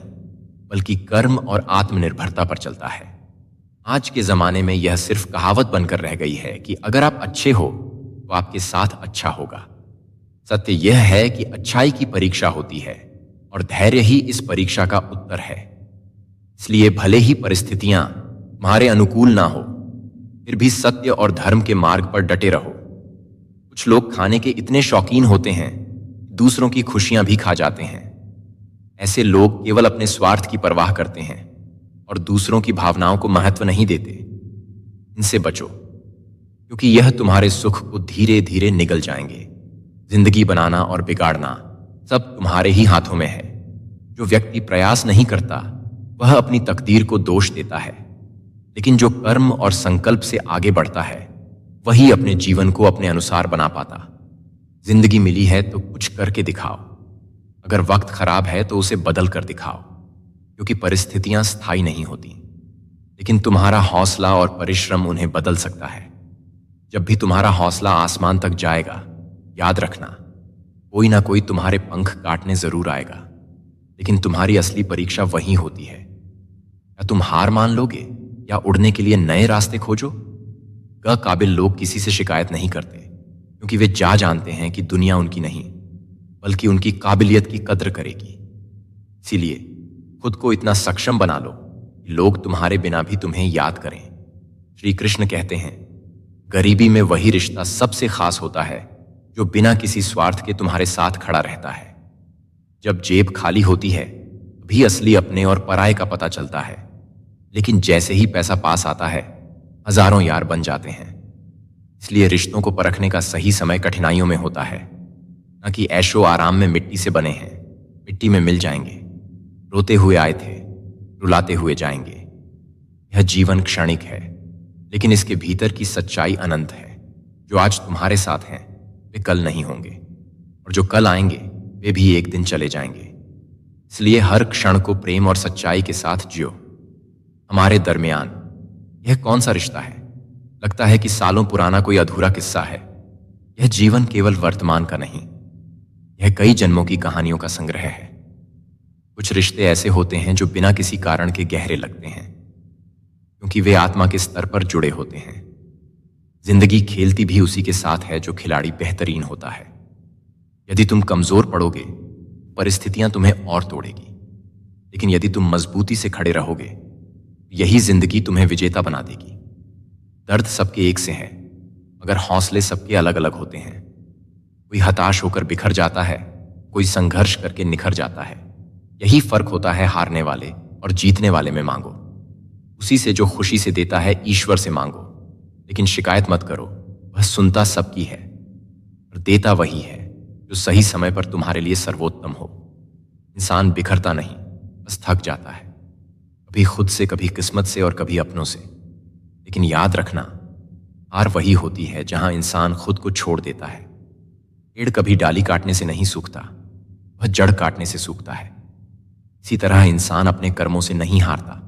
Speaker 1: बल्कि कर्म और आत्मनिर्भरता पर चलता है। आज के जमाने में यह सिर्फ कहावत बनकर रह गई है कि अगर आप अच्छे हो तो आपके साथ अच्छा होगा। सत्य यह है कि अच्छाई की परीक्षा होती है और धैर्य ही इस परीक्षा का उत्तर है। इसलिए भले ही परिस्थितियां तुम्हारे अनुकूल ना हो, फिर भी सत्य और धर्म के मार्ग पर डटे रहो। कुछ लोग खाने के इतने शौकीन होते हैं, दूसरों की खुशियां भी खा जाते हैं। ऐसे लोग केवल अपने स्वार्थ की परवाह करते हैं और दूसरों की भावनाओं को महत्व नहीं देते। इनसे बचो, क्योंकि यह तुम्हारे सुख को धीरे धीरे निगल जाएंगे। जिंदगी बनाना और बिगाड़ना सब तुम्हारे ही हाथों में है। जो व्यक्ति प्रयास नहीं करता वह अपनी तकदीर को दोष देता है, लेकिन जो कर्म और संकल्प से आगे बढ़ता है वही अपने जीवन को अपने अनुसार बना पाता। जिंदगी मिली है तो कुछ करके दिखाओ। अगर वक्त खराब है तो उसे बदल कर दिखाओ, क्योंकि परिस्थितियां स्थायी नहीं होती, लेकिन तुम्हारा हौसला और परिश्रम उन्हें बदल सकता है। जब भी तुम्हारा हौसला आसमान तक जाएगा, याद रखना कोई ना कोई तुम्हारे पंख काटने जरूर आएगा, लेकिन तुम्हारी असली परीक्षा वहीं होती है। क्या तुम हार मान लोगे या उड़ने के लिए नए रास्ते खोजो? काबिल लोग किसी से शिकायत नहीं करते, क्योंकि वे जानते हैं कि दुनिया उनकी नहीं, बल्कि उनकी काबिलियत की कद्र करेगी। इसीलिए खुद को इतना सक्षम बना लो कि लोग तुम्हारे बिना भी तुम्हें याद करें। श्री कृष्ण कहते हैं, गरीबी में वही रिश्ता सबसे खास होता है जो बिना किसी स्वार्थ के तुम्हारे साथ खड़ा रहता है। जब जेब खाली होती है भी असली अपने और पराये का पता चलता है, लेकिन जैसे ही पैसा पास आता है हजारों यार बन जाते हैं। इसलिए रिश्तों को परखने का सही समय कठिनाइयों में होता है, न कि ऐशो आराम में। मिट्टी से बने हैं, मिट्टी में मिल जाएंगे। रोते हुए आए थे, रुलाते हुए जाएंगे। यह जीवन क्षणिक है, लेकिन इसके भीतर की सच्चाई अनंत है। जो आज तुम्हारे साथ हैं वे कल नहीं होंगे, और जो कल आएंगे वे भी एक दिन चले जाएंगे। इसलिए हर क्षण को प्रेम और सच्चाई के साथ जियो। हमारे दरमियान यह कौन सा रिश्ता है? लगता है कि सालों पुराना कोई अधूरा किस्सा है। यह जीवन केवल वर्तमान का नहीं, यह कई जन्मों की कहानियों का संग्रह है। कुछ रिश्ते ऐसे होते हैं जो बिना किसी कारण के गहरे लगते हैं, क्योंकि वे आत्मा के स्तर पर जुड़े होते हैं। जिंदगी खेलती भी उसी के साथ है जो खिलाड़ी बेहतरीन होता है। यदि तुम कमजोर पड़ोगे, परिस्थितियां तुम्हें और तोड़ेगी, लेकिन यदि तुम मजबूती से खड़े रहोगे, यही जिंदगी तुम्हें विजेता बना देगी। दर्द सबके एक से है, मगर हौसले सबके अलग अलग होते हैं। कोई हताश होकर बिखर जाता है, कोई संघर्ष करके निखर जाता है। यही फर्क होता है हारने वाले और जीतने वाले में। मांगो उसी से जो खुशी से देता है, ईश्वर से मांगो। लेकिन शिकायत मत करो, वह सुनता सबकी है और देता वही है जो सही समय पर तुम्हारे लिए सर्वोत्तम हो। इंसान बिखरता नहीं, बस थक जाता है, कभी खुद से, कभी किस्मत से और कभी अपनों से। लेकिन याद रखना, हार वही होती है जहां इंसान खुद को छोड़ देता है। पेड़ कभी डाली काटने से नहीं सूखता, वह जड़ काटने से सूखता है। इसी तरह इंसान अपने कर्मों से नहीं हारता,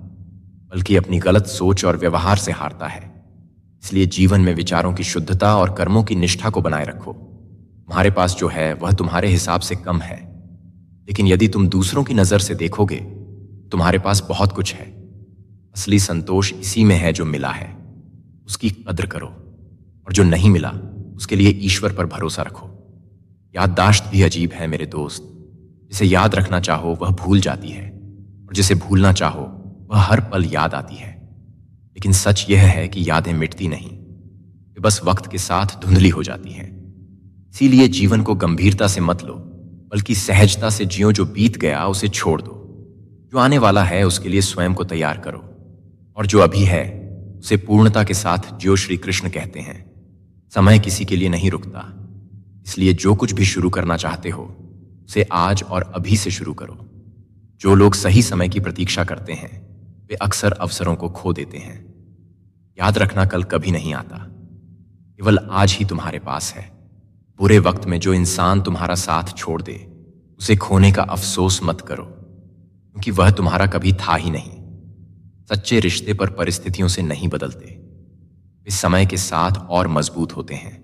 Speaker 1: बल्कि अपनी गलत सोच और व्यवहार से हारता है। इसलिए जीवन में विचारों की शुद्धता और कर्मों की निष्ठा को बनाए रखो। तुम्हारे पास जो है वह तुम्हारे हिसाब से कम है, लेकिन यदि तुम दूसरों की नजर से देखोगे, तुम्हारे पास बहुत कुछ है। असली संतोष इसी में है जो मिला है, उसकी कद्र करो, और जो नहीं मिला उसके लिए ईश्वर पर भरोसा रखो। याददाश्त भी अजीब है मेरे दोस्त। जिसे याद रखना चाहो वह भूल जाती है, और जिसे भूलना चाहो वह हर पल याद आती है। लेकिन सच यह है कि यादें मिटती नहीं, वे बस वक्त के साथ धुंधली हो जाती हैं। इसीलिए जीवन को गंभीरता से मत लो, बल्कि सहजता से जियो। जो बीत गया उसे छोड़ दो, जो आने वाला है उसके लिए स्वयं को तैयार करो, और जो अभी है उसे पूर्णता के साथ जियो। श्री कृष्ण कहते हैं, समय किसी के लिए नहीं रुकता, इसलिए जो कुछ भी शुरू करना चाहते हो उसे आज और अभी से शुरू करो। जो लोग सही समय की प्रतीक्षा करते हैं वे अक्सर अवसरों को खो देते हैं। याद रखना कल कभी नहीं आता, केवल आज ही तुम्हारे पास है। बुरे वक्त में जो इंसान तुम्हारा साथ छोड़ दे उसे खोने का अफसोस मत करो, क्योंकि वह तुम्हारा कभी था ही नहीं। सच्चे रिश्ते पर परिस्थितियों से नहीं बदलते, वे समय के साथ और मजबूत होते हैं।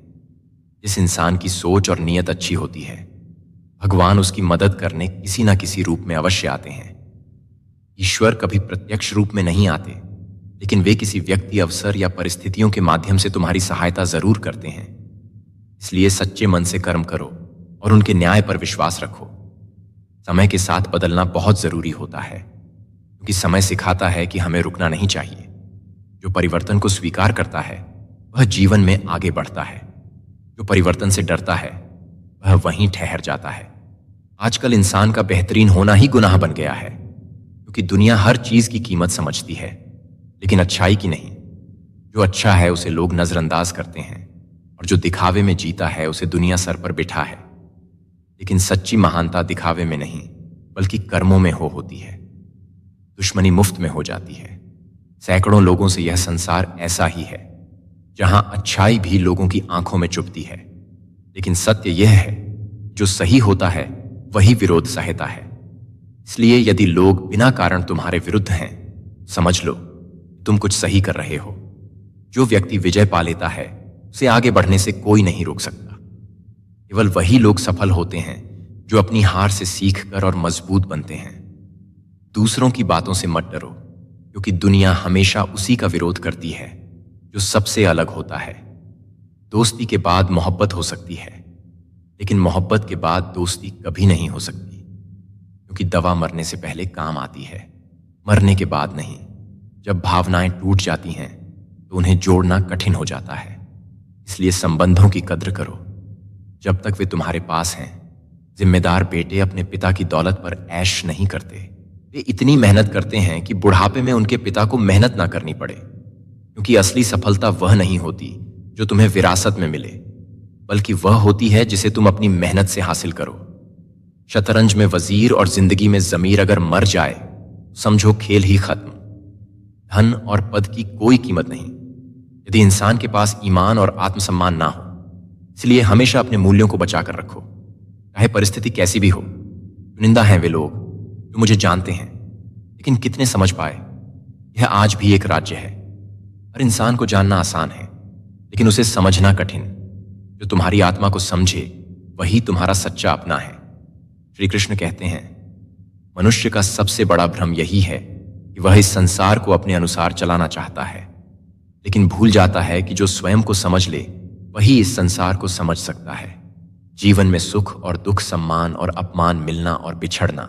Speaker 1: जिस इंसान की सोच और नीयत अच्छी होती है, भगवान उसकी मदद करने किसी न किसी रूप में अवश्य आते हैं। ईश्वर कभी प्रत्यक्ष रूप में नहीं आते, लेकिन वे किसी व्यक्ति, अवसर या परिस्थितियों के माध्यम से तुम्हारी सहायता जरूर करते हैं। इसलिए सच्चे मन से कर्म करो और उनके न्याय पर विश्वास रखो। समय के साथ बदलना बहुत जरूरी होता है, क्योंकि समय सिखाता है कि हमें रुकना नहीं चाहिए। जो परिवर्तन को स्वीकार करता है वह जीवन में आगे बढ़ता है, जो परिवर्तन से डरता है वह वहीं ठहर जाता है। आजकल इंसान का बेहतरीन होना ही गुनाह बन गया है, क्योंकि दुनिया हर चीज की कीमत समझती है, लेकिन अच्छाई की नहीं। जो अच्छा है उसे लोग नजरअंदाज करते हैं, और जो दिखावे में जीता है उसे दुनिया सर पर बिठा है। लेकिन सच्ची महानता दिखावे में नहीं, बल्कि कर्मों में होती है। दुश्मनी मुफ्त में हो जाती है। सैकड़ों लोगों से यह संसार ऐसा ही है, जहां अच्छाई भी लोगों की आंखों में चुभती है। लेकिन सत्य यह है, जो सही होता है वही विरोध सहता है। इसलिए यदि लोग बिना कारण तुम्हारे विरुद्ध हैं, समझ लो तुम कुछ सही कर रहे हो। जो व्यक्ति विजय पा लेता है उसे आगे बढ़ने से कोई नहीं रोक सकता। केवल वही लोग सफल होते हैं जो अपनी हार से सीखकर और मजबूत बनते हैं। दूसरों की बातों से मत डरो, क्योंकि दुनिया हमेशा उसी का विरोध करती है जो सबसे अलग होता है। दोस्ती के बाद मोहब्बत हो सकती है, लेकिन मोहब्बत के बाद दोस्ती कभी नहीं हो सकती, क्योंकि दवा मरने से पहले काम आती है, मरने के बाद नहीं। जब भावनाएं टूट जाती हैं तो उन्हें जोड़ना कठिन हो जाता है। इसलिए संबंधों की कद्र करो जब तक वे तुम्हारे पास हैं। जिम्मेदार बेटे अपने पिता की दौलत पर ऐश नहीं करते, वे इतनी मेहनत करते हैं कि बुढ़ापे में उनके पिता को मेहनत ना करनी पड़े। क्योंकि असली सफलता वह नहीं होती जो तुम्हें विरासत में मिले, बल्कि वह होती है जिसे तुम अपनी मेहनत से हासिल करो। शतरंज में वजीर और जिंदगी में जमीर अगर मर जाए, समझो खेल ही खत्म। धन और पद की कोई कीमत नहीं यदि इंसान के पास ईमान और आत्मसम्मान ना हो। इसलिए हमेशा अपने मूल्यों को बचा कर रखो, चाहे परिस्थिति कैसी भी हो। चुनिंदा हैं वे लोग जो मुझे जानते हैं, लेकिन कितने समझ पाए। यह आज भी एक राज्य है। हर इंसान को जानना आसान है, लेकिन उसे समझना कठिन। जो तुम्हारी आत्मा को समझे वही तुम्हारा सच्चा अपना है। श्री कृष्ण कहते हैं, मनुष्य का सबसे बड़ा भ्रम यही है कि वह इस संसार को अपने अनुसार चलाना चाहता है, लेकिन भूल जाता है कि जो स्वयं को समझ ले वही इस संसार को समझ सकता है। जीवन में सुख और दुख, सम्मान और अपमान, मिलना और बिछड़ना,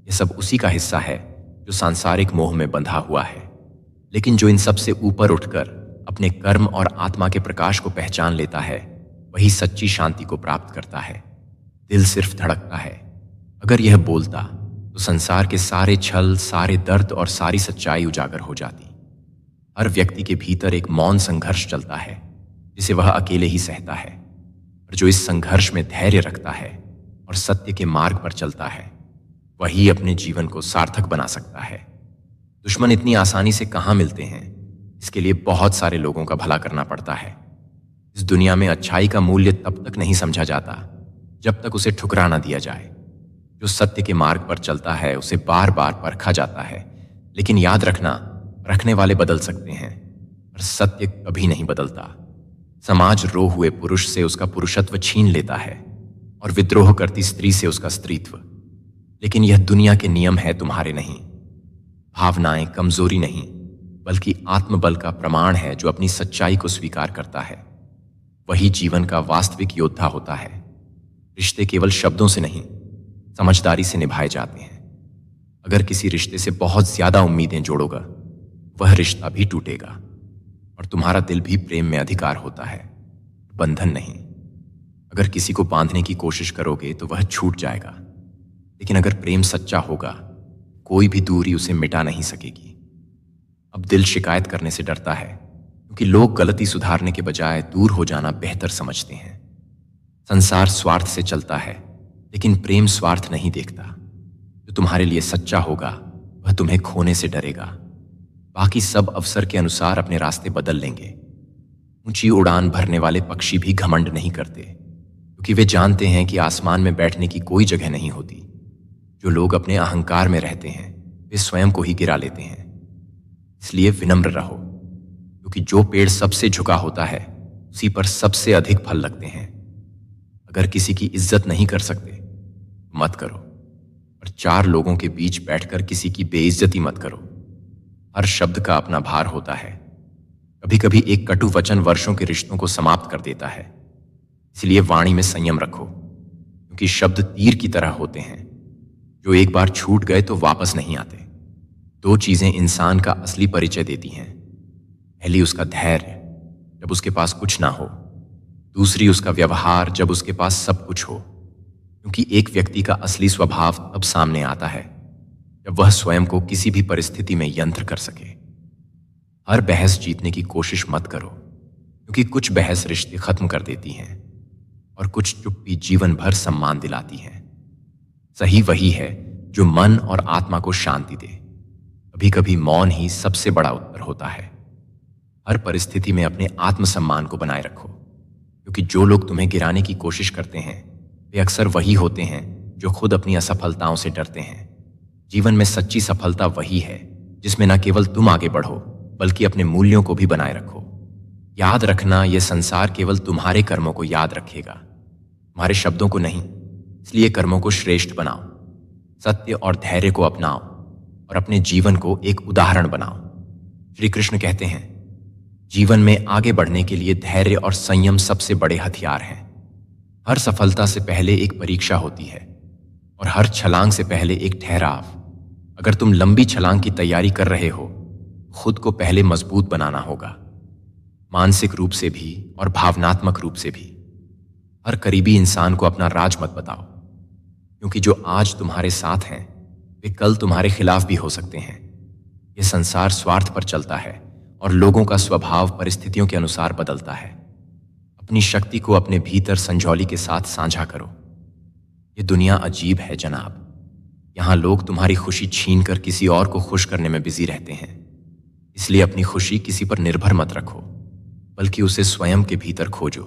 Speaker 1: यह सब उसी का हिस्सा है जो सांसारिक मोह में बंधा हुआ है। लेकिन जो इन सब से ऊपर उठकर अपने कर्म और आत्मा के प्रकाश को पहचान लेता है, वही सच्ची शांति को प्राप्त करता है। दिल सिर्फ धड़कता है। अगर यह बोलता तो संसार के सारे छल, सारे दर्द और सारी सच्चाई उजागर हो जाती। हर व्यक्ति के भीतर एक मौन संघर्ष चलता है जिसे वह अकेले ही सहता है, और जो इस संघर्ष में धैर्य रखता है और सत्य के मार्ग पर चलता है, वही अपने जीवन को सार्थक बना सकता है। दुश्मन इतनी आसानी से कहाँ मिलते हैं, इसके लिए बहुत सारे लोगों का भला करना पड़ता है। इस दुनिया में अच्छाई का मूल्य तब तक नहीं समझा जाता जब तक उसे ठुकरा ना दिया जाए। जो सत्य के मार्ग पर चलता है उसे बार बार परखा जाता है, लेकिन याद रखना, रखने वाले बदल सकते हैं पर सत्य कभी नहीं बदलता। समाज रो हुए पुरुष से उसका पुरुषत्व छीन लेता है और विद्रोह करती स्त्री से उसका स्त्रीत्व, लेकिन यह दुनिया के नियम है, तुम्हारे नहीं। भावनाएं कमजोरी नहीं, बल्कि आत्मबल का प्रमाण है जो अपनी सच्चाई को स्वीकार करता है। वही जीवन का वास्तविक योद्धा होता है। रिश्ते केवल शब्दों से नहीं, समझदारी से निभाए जाते हैं। अगर किसी रिश्ते से बहुत ज्यादा उम्मीदें जोड़ोगा, वह रिश्ता भी टूटेगा और तुम्हारा दिल भी प्रेम में अधिकार होता है, बंधन नहीं। अगर किसी को बांधने की कोशिश करोगे तो वह छूट जाएगा, लेकिन अगर प्रेम सच्चा होगा, कोई भी दूरी उसे मिटा नहीं सकेगी। अब दिल शिकायत करने से डरता है, क्योंकि लोग गलती सुधारने के बजाय दूर हो जाना बेहतर समझते हैं। संसार स्वार्थ से चलता है, लेकिन प्रेम स्वार्थ नहीं देखता। जो तुम्हारे लिए सच्चा होगा, वह तुम्हें खोने से डरेगा। बाकी सब अवसर के अनुसार अपने रास्ते बदल लेंगे। ऊंची उड़ान भरने वाले पक्षी भी घमंड नहीं करते, क्योंकि वे जानते हैं कि आसमान में बैठने की कोई जगह नहीं होती। जो लोग अपने अहंकार में रहते हैं, वे स्वयं को ही गिरा लेते हैं। इसलिए विनम्र रहो, क्योंकि जो पेड़ सबसे झुका होता है, उसी पर सबसे अधिक फल लगते हैं। अगर किसी की इज्जत नहीं कर सकते, मत करो, और 4 लोगों के बीच बैठकर किसी की बेइज्जती मत करो। हर शब्द का अपना भार होता है। कभी कभी एक कटु वचन वर्षों के रिश्तों को समाप्त कर देता है। इसलिए वाणी में संयम रखो, क्योंकि शब्द तीर की तरह होते हैं, जो एक बार छूट गए तो वापस नहीं आते। 2 चीजें इंसान का असली परिचय देती हैं। पहली उसका धैर्य, जब उसके पास कुछ ना हो। दूसरी उसका व्यवहार, जब उसके पास सब कुछ हो। क्योंकि एक व्यक्ति का असली स्वभाव तब सामने आता है जब वह स्वयं को किसी भी परिस्थिति में यंत्र कर सके। हर बहस जीतने की कोशिश मत करो, क्योंकि कुछ बहस रिश्ते खत्म कर देती हैं और कुछ चुप्पी जीवन भर सम्मान दिलाती है। सही वही है जो मन और आत्मा को शांति दे। कभी कभी मौन ही सबसे बड़ा उत्तर होता है। हर परिस्थिति में अपने आत्मसम्मान को बनाए रखो, क्योंकि जो लोग तुम्हें गिराने की कोशिश करते हैं, वे अक्सर वही होते हैं जो खुद अपनी असफलताओं से डरते हैं। जीवन में सच्ची सफलता वही है जिसमें न केवल तुम आगे बढ़ो, बल्कि अपने मूल्यों को भी बनाए रखो। याद रखना, यह संसार केवल तुम्हारे कर्मों को याद रखेगा, तुम्हारे शब्दों को नहीं। इसलिए कर्मों को श्रेष्ठ बनाओ, सत्य और धैर्य को अपनाओ और अपने जीवन को एक उदाहरण बनाओ। श्री कृष्ण कहते हैं, जीवन में आगे बढ़ने के लिए धैर्य और संयम सबसे बड़े हथियार हैं। हर सफलता से पहले एक परीक्षा होती है और हर छलांग से पहले एक ठहराव। अगर तुम लंबी छलांग की तैयारी कर रहे हो, खुद को पहले मजबूत बनाना होगा, मानसिक रूप से भी और भावनात्मक रूप से भी। हर करीबी इंसान को अपना राज मत बताओ, क्योंकि जो आज तुम्हारे साथ हैं, वे कल तुम्हारे खिलाफ भी हो सकते हैं। यह संसार स्वार्थ पर चलता है और लोगों का स्वभाव परिस्थितियों के अनुसार बदलता है। अपनी शक्ति को अपने भीतर संजौली के साथ साझा करो। ये दुनिया अजीब है जनाब। यहाँ लोग तुम्हारी खुशी छीनकर किसी और को खुश करने में बिजी रहते हैं। इसलिए अपनी खुशी किसी पर निर्भर मत रखो, बल्कि उसे स्वयं के भीतर खोजो।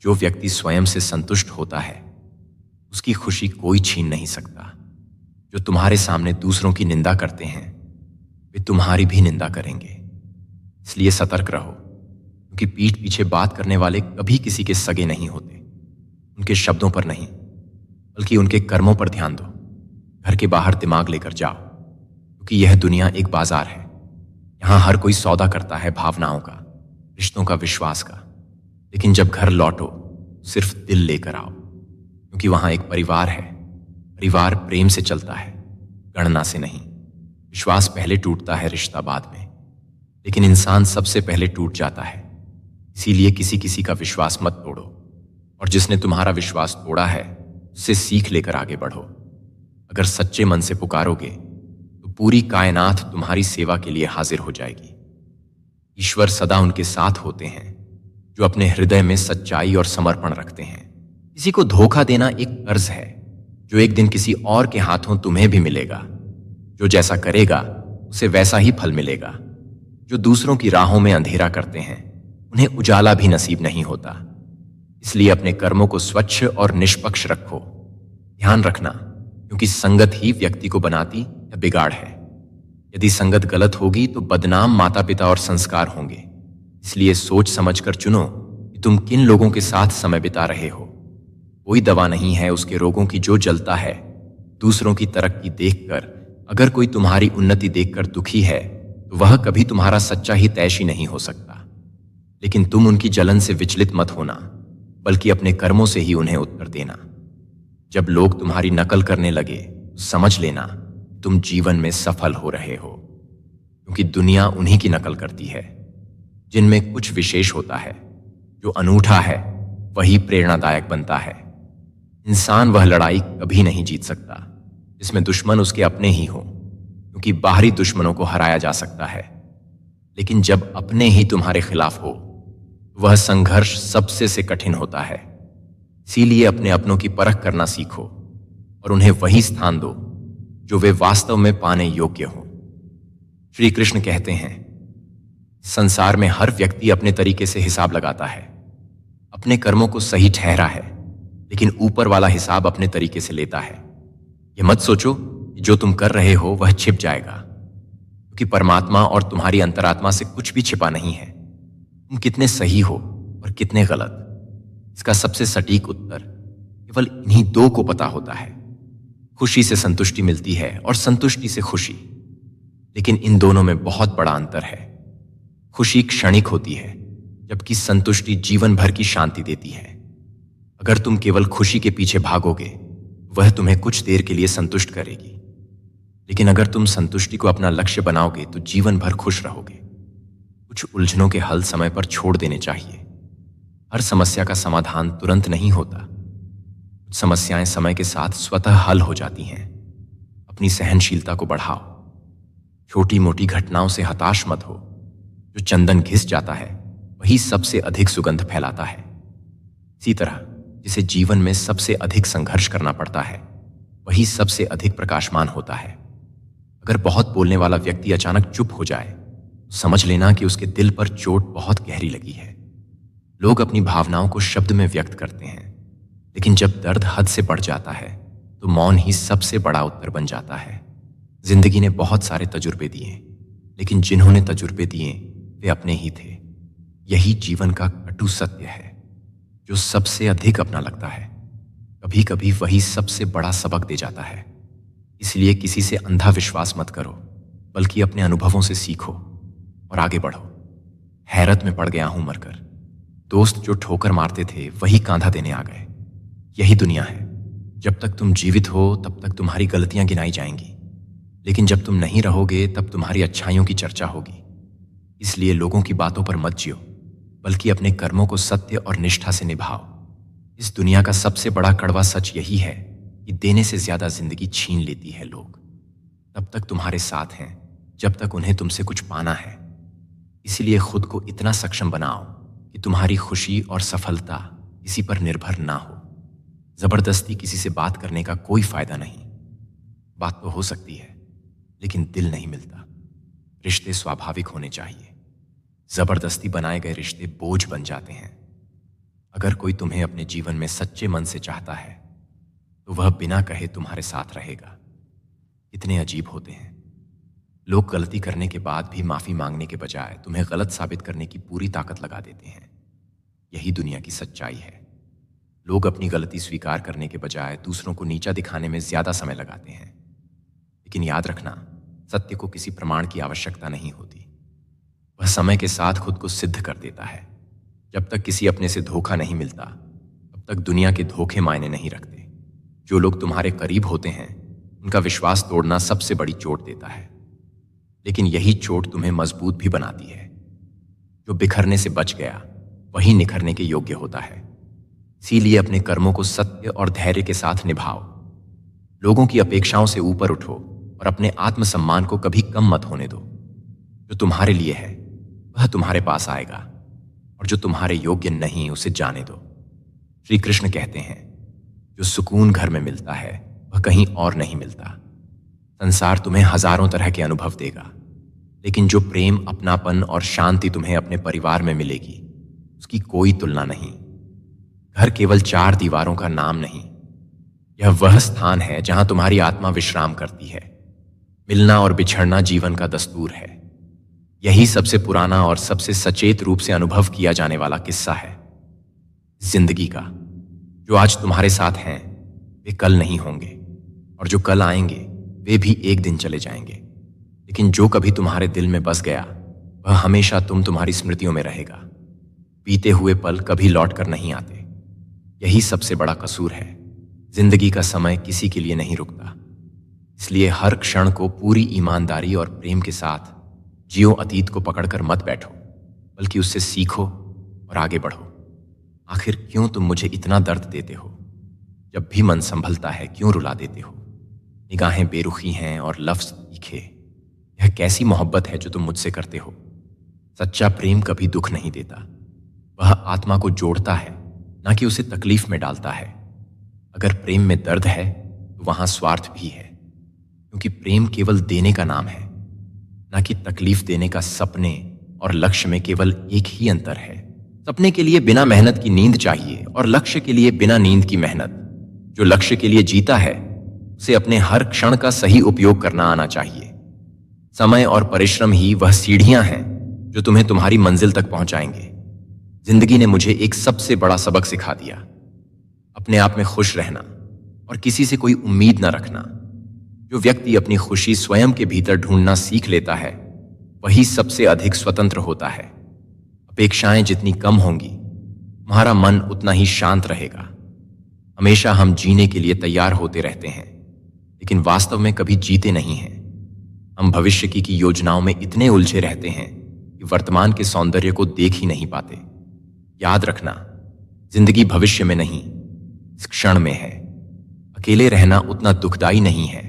Speaker 1: जो व्यक्ति स्वयं से संतुष्ट होता है, उसकी खुशी कोई छीन नहीं सकता। जो तुम्हारे सामने दूसरों की निंदा करते हैं, वे तुम्हारी भी निंदा करेंगे। इसलिए सतर्क रहो, क्योंकि पीठ पीछे बात करने वाले कभी किसी के सगे नहीं होते। उनके शब्दों पर नहीं, बल्कि उनके कर्मों पर ध्यान दो। घर के बाहर दिमाग लेकर जाओ, क्योंकि यह दुनिया एक बाजार है। यहाँ हर कोई सौदा करता है भावनाओं का, रिश्तों का, विश्वास का। लेकिन जब घर लौटो, सिर्फ दिल लेकर आओ, क्योंकि वहां एक परिवार है। परिवार प्रेम से चलता है, गणना से नहीं। विश्वास पहले टूटता है, रिश्ता बाद में, लेकिन इंसान सबसे पहले टूट जाता है। इसीलिए किसी किसी का विश्वास मत तोड़ो, और जिसने तुम्हारा विश्वास तोड़ा है, उससे सीख लेकर आगे बढ़ो। अगर सच्चे मन से पुकारोगे तो पूरी कायनात तुम्हारी सेवा के लिए हाजिर हो जाएगी। ईश्वर सदा उनके साथ होते हैं जो अपने हृदय में सच्चाई और समर्पण रखते हैं। किसी को धोखा देना एक कर्ज है जो एक दिन किसी और के हाथों तुम्हें भी मिलेगा। जो जैसा करेगा उसे वैसा ही फल मिलेगा। जो दूसरों की राहों में अंधेरा करते हैं, उन्हें उजाला भी नसीब नहीं होता। इसलिए अपने कर्मों को स्वच्छ और निष्पक्ष रखो। ध्यान रखना, क्योंकि संगत ही व्यक्ति को बनाती या बिगाड़ है। यदि संगत गलत होगी तो बदनाम माता पिता और संस्कार होंगे। इसलिए सोच समझकर चुनो कि तुम किन लोगों के साथ समय बिता रहे हो। कोई दवा नहीं है उसके रोगों की जो जलता है। दूसरों की तरक्की देखकर अगर कोई तुम्हारी उन्नति देखकर दुखी है, तो वह कभी तुम्हारा सच्चा हितैषी नहीं हो सकता। लेकिन तुम उनकी जलन से विचलित मत होना, बल्कि अपने कर्मों से ही उन्हें उत्तर देना। जब लोग तुम्हारी नकल करने लगे तो समझ लेना तुम जीवन में सफल हो रहे हो, क्योंकि दुनिया उन्हीं की नकल करती है जिनमें कुछ विशेष होता है। जो अनूठा है वही प्रेरणादायक बनता है। इंसान वह लड़ाई कभी नहीं जीत सकता जिसमें दुश्मन उसके अपने ही हो, क्योंकि बाहरी दुश्मनों को हराया जा सकता है, लेकिन जब अपने ही तुम्हारे खिलाफ हो वह संघर्ष सबसे से कठिन होता है। इसीलिए अपने अपनों की परख करना सीखो और उन्हें वही स्थान दो जो वे वास्तव में पाने योग्य हो। श्री कृष्ण कहते हैं, संसार में हर व्यक्ति अपने तरीके से हिसाब लगाता है, अपने कर्मों को सही ठहरा है, लेकिन ऊपर वाला हिसाब अपने तरीके से लेता है। यह मत सोचो कि जो तुम कर रहे हो वह छिप जाएगा, क्योंकि परमात्मा और तुम्हारी अंतरात्मा से कुछ भी छिपा नहीं है। तुम कितने सही हो और कितने गलत, इसका सबसे सटीक उत्तर केवल इन्हीं दो को पता होता है। खुशी से संतुष्टि मिलती है और संतुष्टि से खुशी, लेकिन इन दोनों में बहुत बड़ा अंतर है। खुशी क्षणिक होती है, जबकि संतुष्टि जीवन भर की शांति देती है। अगर तुम केवल खुशी के पीछे भागोगे, वह तुम्हें कुछ देर के लिए संतुष्ट करेगी, लेकिन अगर तुम संतुष्टि को अपना लक्ष्य बनाओगे तो जीवन भर खुश रहोगे। कुछ उलझनों के हल समय पर छोड़ देने चाहिए। हर समस्या का समाधान तुरंत नहीं होता। कुछ समस्याएं समय के साथ स्वतः हल हो जाती हैं। अपनी सहनशीलता को बढ़ाओ। छोटी मोटी घटनाओं से हताश मत हो। जो चंदन घिस जाता है वही सबसे अधिक सुगंध फैलाता है। इसी तरह जिसे जीवन में सबसे अधिक संघर्ष करना पड़ता है वही सबसे अधिक प्रकाशमान होता है। अगर बहुत बोलने वाला व्यक्ति अचानक चुप हो जाए तो समझ लेना कि उसके दिल पर चोट बहुत गहरी लगी है। लोग अपनी भावनाओं को शब्द में व्यक्त करते हैं, लेकिन जब दर्द हद से बढ़ जाता है तो मौन ही सबसे बड़ा उत्तर बन जाता है। जिंदगी ने बहुत सारे तजुर्बे दिए, लेकिन जिन्होंने तजुर्बे दिए वे अपने ही थे। यही जीवन का कटु सत्य है। जो सबसे अधिक अपना लगता है कभी कभी वही सबसे बड़ा सबक दे जाता है। इसलिए किसी से अंधा विश्वास मत करो, बल्कि अपने अनुभवों से सीखो और आगे बढ़ो। हैरत में पड़ गया हूं मरकर। दोस्त जो ठोकर मारते थे वही कांधा देने आ गए। यही दुनिया है। जब तक तुम जीवित हो तब तक तुम्हारी गलतियां गिनाई जाएंगी, लेकिन जब तुम नहीं रहोगे तब तुम्हारी अच्छाइयों की चर्चा होगी। इसलिए लोगों की बातों पर मत जियो, बल्कि अपने कर्मों को सत्य और निष्ठा से निभाओ। इस दुनिया का सबसे बड़ा कड़वा सच यही है कि देने से ज्यादा जिंदगी छीन लेती है लोग। तब तक तुम्हारे साथ हैं जब तक उन्हें तुमसे कुछ पाना है। इसलिए खुद को इतना सक्षम बनाओ कि तुम्हारी खुशी और सफलता किसी पर निर्भर ना हो। जबरदस्ती किसी से बात करने का कोई फायदा नहीं। बात तो हो सकती है, लेकिन दिल नहीं मिलता। रिश्ते स्वाभाविक होने चाहिए। जबरदस्ती बनाए गए रिश्ते बोझ बन जाते हैं। अगर कोई तुम्हें अपने जीवन में सच्चे मन से चाहता है तो वह बिना कहे तुम्हारे साथ रहेगा। कितने अजीब होते हैं लोग। गलती करने के बाद भी माफी मांगने के बजाय तुम्हें गलत साबित करने की पूरी ताकत लगा देते हैं। यही दुनिया की सच्चाई है। लोग अपनी गलती स्वीकार करने के बजाय दूसरों को नीचा दिखाने में ज्यादा समय लगाते हैं। लेकिन याद रखना, सत्य को किसी प्रमाण की आवश्यकता नहीं होती। वह समय के साथ खुद को सिद्ध कर देता है। जब तक किसी अपने से धोखा नहीं मिलता तब तक दुनिया के धोखे मायने नहीं रखते। जो लोग तुम्हारे करीब होते हैं उनका विश्वास तोड़ना सबसे बड़ी चोट देता है, लेकिन यही चोट तुम्हें मजबूत भी बनाती है। जो बिखरने से बच गया वही निखरने के योग्य होता है। इसीलिए अपने कर्मों को सत्य और धैर्य के साथ निभाओ। लोगों की अपेक्षाओं से ऊपर उठो और अपने आत्मसम्मान को कभी कम मत होने दो। जो तुम्हारे लिए है वह तुम्हारे पास आएगा, और जो तुम्हारे योग्य नहीं उसे जाने दो। श्री कृष्ण कहते हैं, जो सुकून घर में मिलता है वह कहीं और नहीं मिलता। संसार तुम्हें हजारों तरह के अनुभव देगा, लेकिन जो प्रेम, अपनापन और शांति तुम्हें अपने परिवार में मिलेगी उसकी कोई तुलना नहीं। घर केवल चार दीवारों का नाम नहीं, यह वह स्थान है जहां तुम्हारी आत्मा विश्राम करती है। मिलना और बिछड़ना जीवन का दस्तूर है। यही सबसे पुराना और सबसे सचेत रूप से अनुभव किया जाने वाला किस्सा है जिंदगी का। जो आज तुम्हारे साथ हैं वे कल नहीं होंगे, और जो कल आएंगे वे भी एक दिन चले जाएंगे। लेकिन जो कभी तुम्हारे दिल में बस गया वह हमेशा तुम्हारी स्मृतियों में रहेगा। बीते हुए पल कभी लौट कर नहीं आते। यही सबसे बड़ा कसूर है। जिंदगी का समय किसी के लिए नहीं रुकता। इसलिए हर क्षण को पूरी ईमानदारी और प्रेम के साथ जियो। अतीत को पकड़कर मत बैठो, बल्कि उससे सीखो और आगे बढ़ो। आखिर क्यों तुम मुझे इतना दर्द देते हो? जब भी मन संभलता है क्यों रुला देते हो? निगाहें बेरुखी हैं और लफ्ज तीखे। यह कैसी मोहब्बत है जो तुम मुझसे करते हो? सच्चा प्रेम कभी दुख नहीं देता। वह आत्मा को जोड़ता है, ना कि उसे तकलीफ में डालता है। अगर प्रेम में दर्द है तो वहां स्वार्थ भी है, क्योंकि प्रेम केवल देने का नाम है, ना कि तकलीफ देने का। सपने और लक्ष्य में केवल एक ही अंतर है। सपने के लिए बिना मेहनत की नींद चाहिए और लक्ष्य के लिए बिना नींद की मेहनत। जो लक्ष्य के लिए जीता है उसे अपने हर क्षण का सही उपयोग करना आना चाहिए। समय और परिश्रम ही वह सीढ़ियां हैं जो तुम्हें तुम्हारी मंजिल तक पहुंचाएंगे। जिंदगी ने मुझे एक सबसे बड़ा सबक सिखा दिया। अपने आप में खुश रहना और किसी से कोई उम्मीद न रखना। जो व्यक्ति अपनी खुशी स्वयं के भीतर ढूंढना सीख लेता है वही सबसे अधिक स्वतंत्र होता है। अपेक्षाएं जितनी कम होंगी तुम्हारा मन उतना ही शांत रहेगा। हमेशा हम जीने के लिए तैयार होते रहते हैं, लेकिन वास्तव में कभी जीते नहीं हैं। हम भविष्य की योजनाओं में इतने उलझे रहते हैं कि वर्तमान के सौंदर्य को देख ही नहीं पाते। याद रखना, जिंदगी भविष्य में नहीं, इस क्षण में है। अकेले रहना उतना दुखदाई नहीं है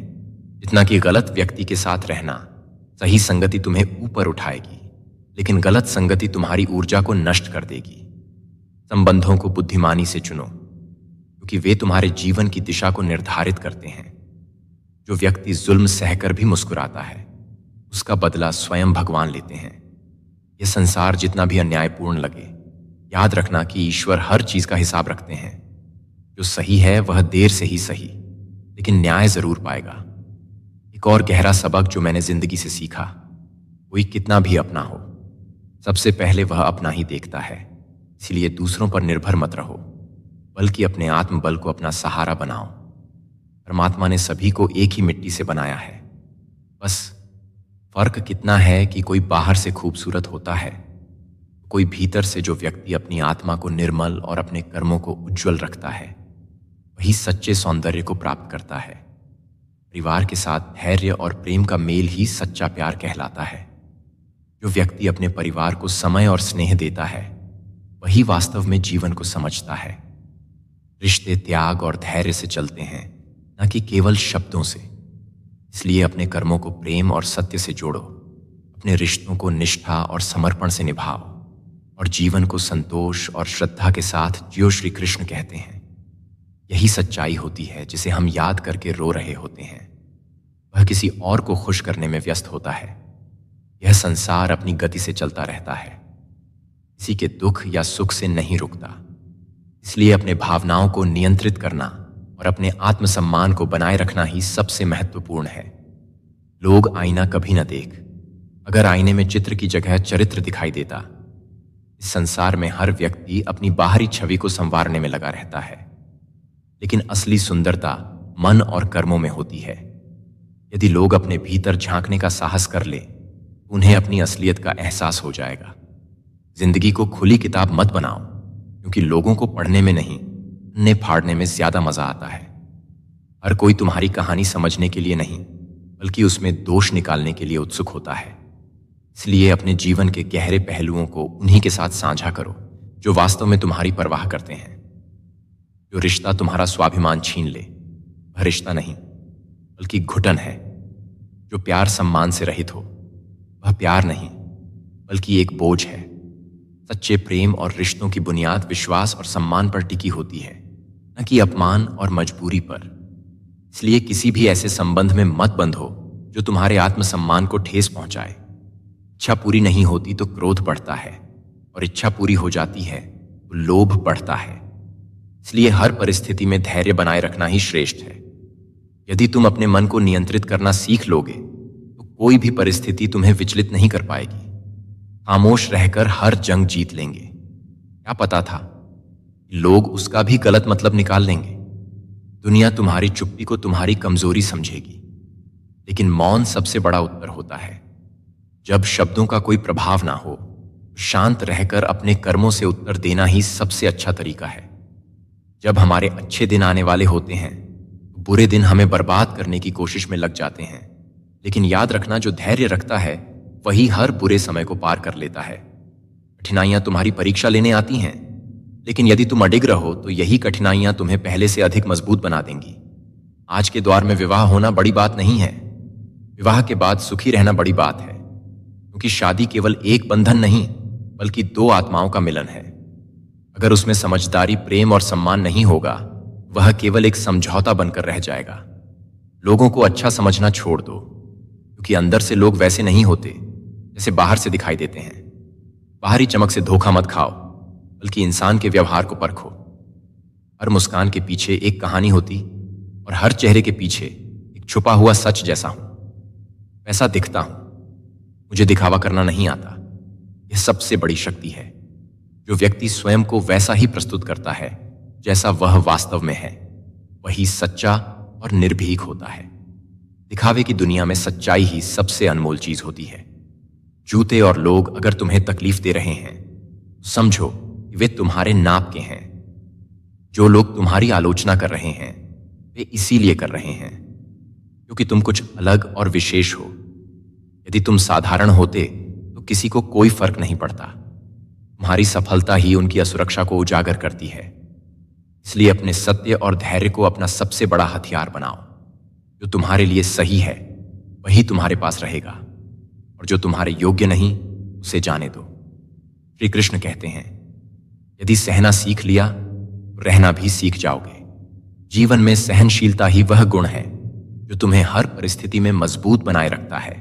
Speaker 1: जितना कि गलत व्यक्ति के साथ रहना। सही संगति तुम्हें ऊपर उठाएगी, लेकिन गलत संगति तुम्हारी ऊर्जा को नष्ट कर देगी। संबंधों को बुद्धिमानी से चुनो, क्योंकि वे तुम्हारे जीवन की दिशा को निर्धारित करते हैं। जो व्यक्ति जुल्म सहकर भी मुस्कुराता है उसका बदला स्वयं भगवान लेते हैं। यह संसार जितना भी अन्यायपूर्ण लगे, याद रखना कि ईश्वर हर चीज का हिसाब रखते हैं। जो सही है वह देर से ही सही, लेकिन न्याय जरूर पाएगा। एक और गहरा सबक जो मैंने जिंदगी से सीखा, कोई कितना भी अपना हो, सबसे पहले वह अपना ही देखता है। इसलिए दूसरों पर निर्भर मत रहो, बल्कि अपने आत्मबल को अपना सहारा बनाओ। परमात्मा ने सभी को एक ही मिट्टी से बनाया है। बस फर्क कितना है कि कोई बाहर से खूबसूरत होता है, कोई भीतर से। जो व्यक्ति अपनी आत्मा को निर्मल और अपने कर्मों को उज्जवल रखता है वही सच्चे सौंदर्य को प्राप्त करता है। परिवार के साथ धैर्य और प्रेम का मेल ही सच्चा प्यार कहलाता है। जो व्यक्ति अपने परिवार को समय और स्नेह देता है वही वास्तव में जीवन को समझता है। रिश्ते त्याग और धैर्य से चलते हैं, न कि केवल शब्दों से। इसलिए अपने कर्मों को प्रेम और सत्य से जोड़ो, अपने रिश्तों को निष्ठा और समर्पण से निभाओ, और जीवन को संतोष और श्रद्धा के साथ जियो। श्री कृष्ण कहते हैं, यही सच्चाई होती है जिसे हम याद करके रो रहे होते हैं। वह किसी और को खुश करने में व्यस्त होता है। यह संसार अपनी गति से चलता रहता है, किसी के दुख या सुख से नहीं रुकता। इसलिए अपने भावनाओं को नियंत्रित करना और अपने आत्मसम्मान को बनाए रखना ही सबसे महत्वपूर्ण है। लोग आईना कभी न देख। अगर आईने में चित्र की जगह चरित्र दिखाई देता। इस संसार में हर व्यक्ति अपनी बाहरी छवि को संवारने में लगा रहता है, लेकिन असली सुंदरता मन और कर्मों में होती है। यदि लोग अपने भीतर झांकने का साहस कर ले, उन्हें अपनी असलियत का एहसास हो जाएगा। जिंदगी को खुली किताब मत बनाओ, क्योंकि लोगों को पढ़ने में नहीं, पन्ने फाड़ने में ज्यादा मजा आता है। हर कोई तुम्हारी कहानी समझने के लिए नहीं, बल्कि उसमें दोष निकालने के लिए उत्सुक होता है। इसलिए अपने जीवन के गहरे पहलुओं को उन्हीं के साथ साझा करो जो वास्तव में तुम्हारी परवाह करते हैं। जो रिश्ता तुम्हारा स्वाभिमान छीन ले वह रिश्ता नहीं, बल्कि घुटन है। जो प्यार सम्मान से रहित हो वह प्यार नहीं, बल्कि एक बोझ है। सच्चे प्रेम और रिश्तों की बुनियाद विश्वास और सम्मान पर टिकी होती है, न कि अपमान और मजबूरी पर। इसलिए किसी भी ऐसे संबंध में मत बंधो जो तुम्हारे आत्मसम्मान को ठेस पहुंचाए। इच्छा पूरी नहीं होती तो क्रोध बढ़ता है, और इच्छा पूरी हो जाती है तो लोभ बढ़ता है। इसलिए हर परिस्थिति में धैर्य बनाए रखना ही श्रेष्ठ है। यदि तुम अपने मन को नियंत्रित करना सीख लोगे तो कोई भी परिस्थिति तुम्हें विचलित नहीं कर पाएगी। खामोश रहकर हर जंग जीत लेंगे। क्या पता था कि लोग उसका भी गलत मतलब निकाल लेंगे। दुनिया तुम्हारी चुप्पी को तुम्हारी कमजोरी समझेगी, लेकिन मौन सबसे बड़ा उत्तर होता है। जब शब्दों का कोई प्रभाव ना हो तो शांत रहकर अपने कर्मों से उत्तर देना ही सबसे अच्छा तरीका है। जब हमारे अच्छे दिन आने वाले होते हैं तो बुरे दिन हमें बर्बाद करने की कोशिश में लग जाते हैं, लेकिन याद रखना, जो धैर्य रखता है वही हर बुरे समय को पार कर लेता है। कठिनाइयां तुम्हारी परीक्षा लेने आती हैं, लेकिन यदि तुम अडिग रहो तो यही कठिनाइयां तुम्हें पहले से अधिक मजबूत बना देंगी। आज के द्वार में विवाह होना बड़ी बात नहीं है, विवाह के बाद सुखी रहना बड़ी बात है, क्योंकि शादी केवल एक बंधन नहीं बल्कि दो आत्माओं का मिलन है। अगर उसमें समझदारी, प्रेम और सम्मान नहीं होगा, वह केवल एक समझौता बनकर रह जाएगा। लोगों को अच्छा समझना छोड़ दो, क्योंकि अंदर से लोग वैसे नहीं होते जैसे बाहर से दिखाई देते हैं। बाहरी चमक से धोखा मत खाओ, बल्कि इंसान के व्यवहार को परखो। हर मुस्कान के पीछे एक कहानी होती और हर चेहरे के पीछे एक छुपा हुआ सच जैसा हूं। वैसा दिखता हूं, मुझे दिखावा करना नहीं आता। यह सबसे बड़ी शक्ति है। जो व्यक्ति स्वयं को वैसा ही प्रस्तुत करता है जैसा वह वास्तव में है, वही सच्चा और निर्भीक होता है। दिखावे की दुनिया में सच्चाई ही सबसे अनमोल चीज होती है। जूते और लोग अगर तुम्हें तकलीफ दे रहे हैं, समझो कि वे तुम्हारे नाप के हैं। जो लोग तुम्हारी आलोचना कर रहे हैं, वे इसीलिए कर रहे हैं क्योंकि तुम कुछ अलग और विशेष हो। यदि तुम साधारण होते तो किसी को कोई फर्क नहीं पड़ता। तुम्हारी सफलता ही उनकी असुरक्षा को उजागर करती है। इसलिए अपने सत्य और धैर्य को अपना सबसे बड़ा हथियार बनाओ। जो तुम्हारे लिए सही है वही तुम्हारे पास रहेगा, और जो तुम्हारे योग्य नहीं उसे जाने दो। श्री कृष्ण कहते हैं, यदि सहना सीख लिया तो रहना भी सीख जाओगे। जीवन में सहनशीलता ही वह गुण है जो तुम्हें हर परिस्थिति में मजबूत बनाए रखता है।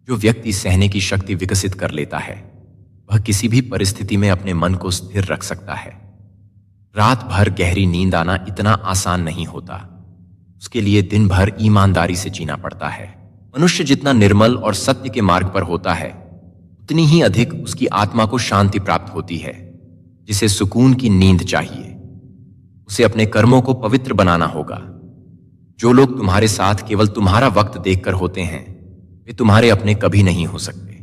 Speaker 1: जो व्यक्ति सहने की शक्ति विकसित कर लेता है, वह किसी भी परिस्थिति में अपने मन को स्थिर रख सकता है। रात भर गहरी नींद आना इतना आसान नहीं होता। उसके लिए दिन भर ईमानदारी से जीना पड़ता है। मनुष्य जितना निर्मल और सत्य के मार्ग पर होता है, उतनी ही अधिक उसकी आत्मा को शांति प्राप्त होती है। जिसे सुकून की नींद चाहिए, उसे अपने कर्मों को पवित्र बनाना होगा। जो लोग तुम्हारे साथ केवल तुम्हारा वक्त देखकर होते हैं, वे तुम्हारे अपने कभी नहीं हो सकते।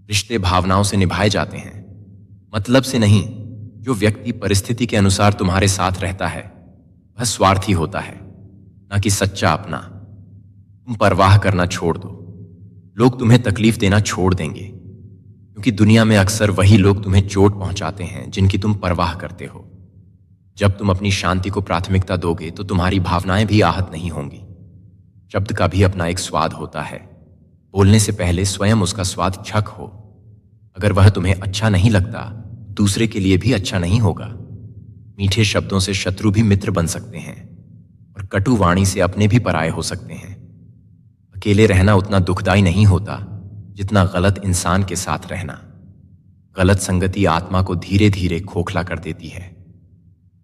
Speaker 1: रिश्ते भावनाओं से निभाए जाते हैं, मतलब से नहीं। जो व्यक्ति परिस्थिति के अनुसार तुम्हारे साथ रहता है, वह स्वार्थी होता है, ना कि सच्चा अपना। तुम परवाह करना छोड़ दो। लोग तुम्हें तकलीफ देना छोड़ देंगे, क्योंकि दुनिया में अक्सर वही लोग तुम्हें चोट पहुंचाते हैं जिनकी तुम परवाह करते हो। जब तुम अपनी शांति को प्राथमिकता दोगे तो तुम्हारी भावनाएं भी आहत नहीं होंगी। शब्द का भी अपना एक स्वाद होता है। बोलने से पहले स्वयं उसका स्वाद चख हो। अगर वह तुम्हें अच्छा नहीं लगता, दूसरे के लिए भी अच्छा नहीं होगा। मीठे शब्दों से शत्रु भी मित्र बन सकते हैं, और कटु वाणी से अपने भी पराये हो सकते हैं। अकेले रहना उतना दुखदाई नहीं होता जितना गलत इंसान के साथ रहना। गलत संगति आत्मा को धीरे धीरे खोखला कर देती है।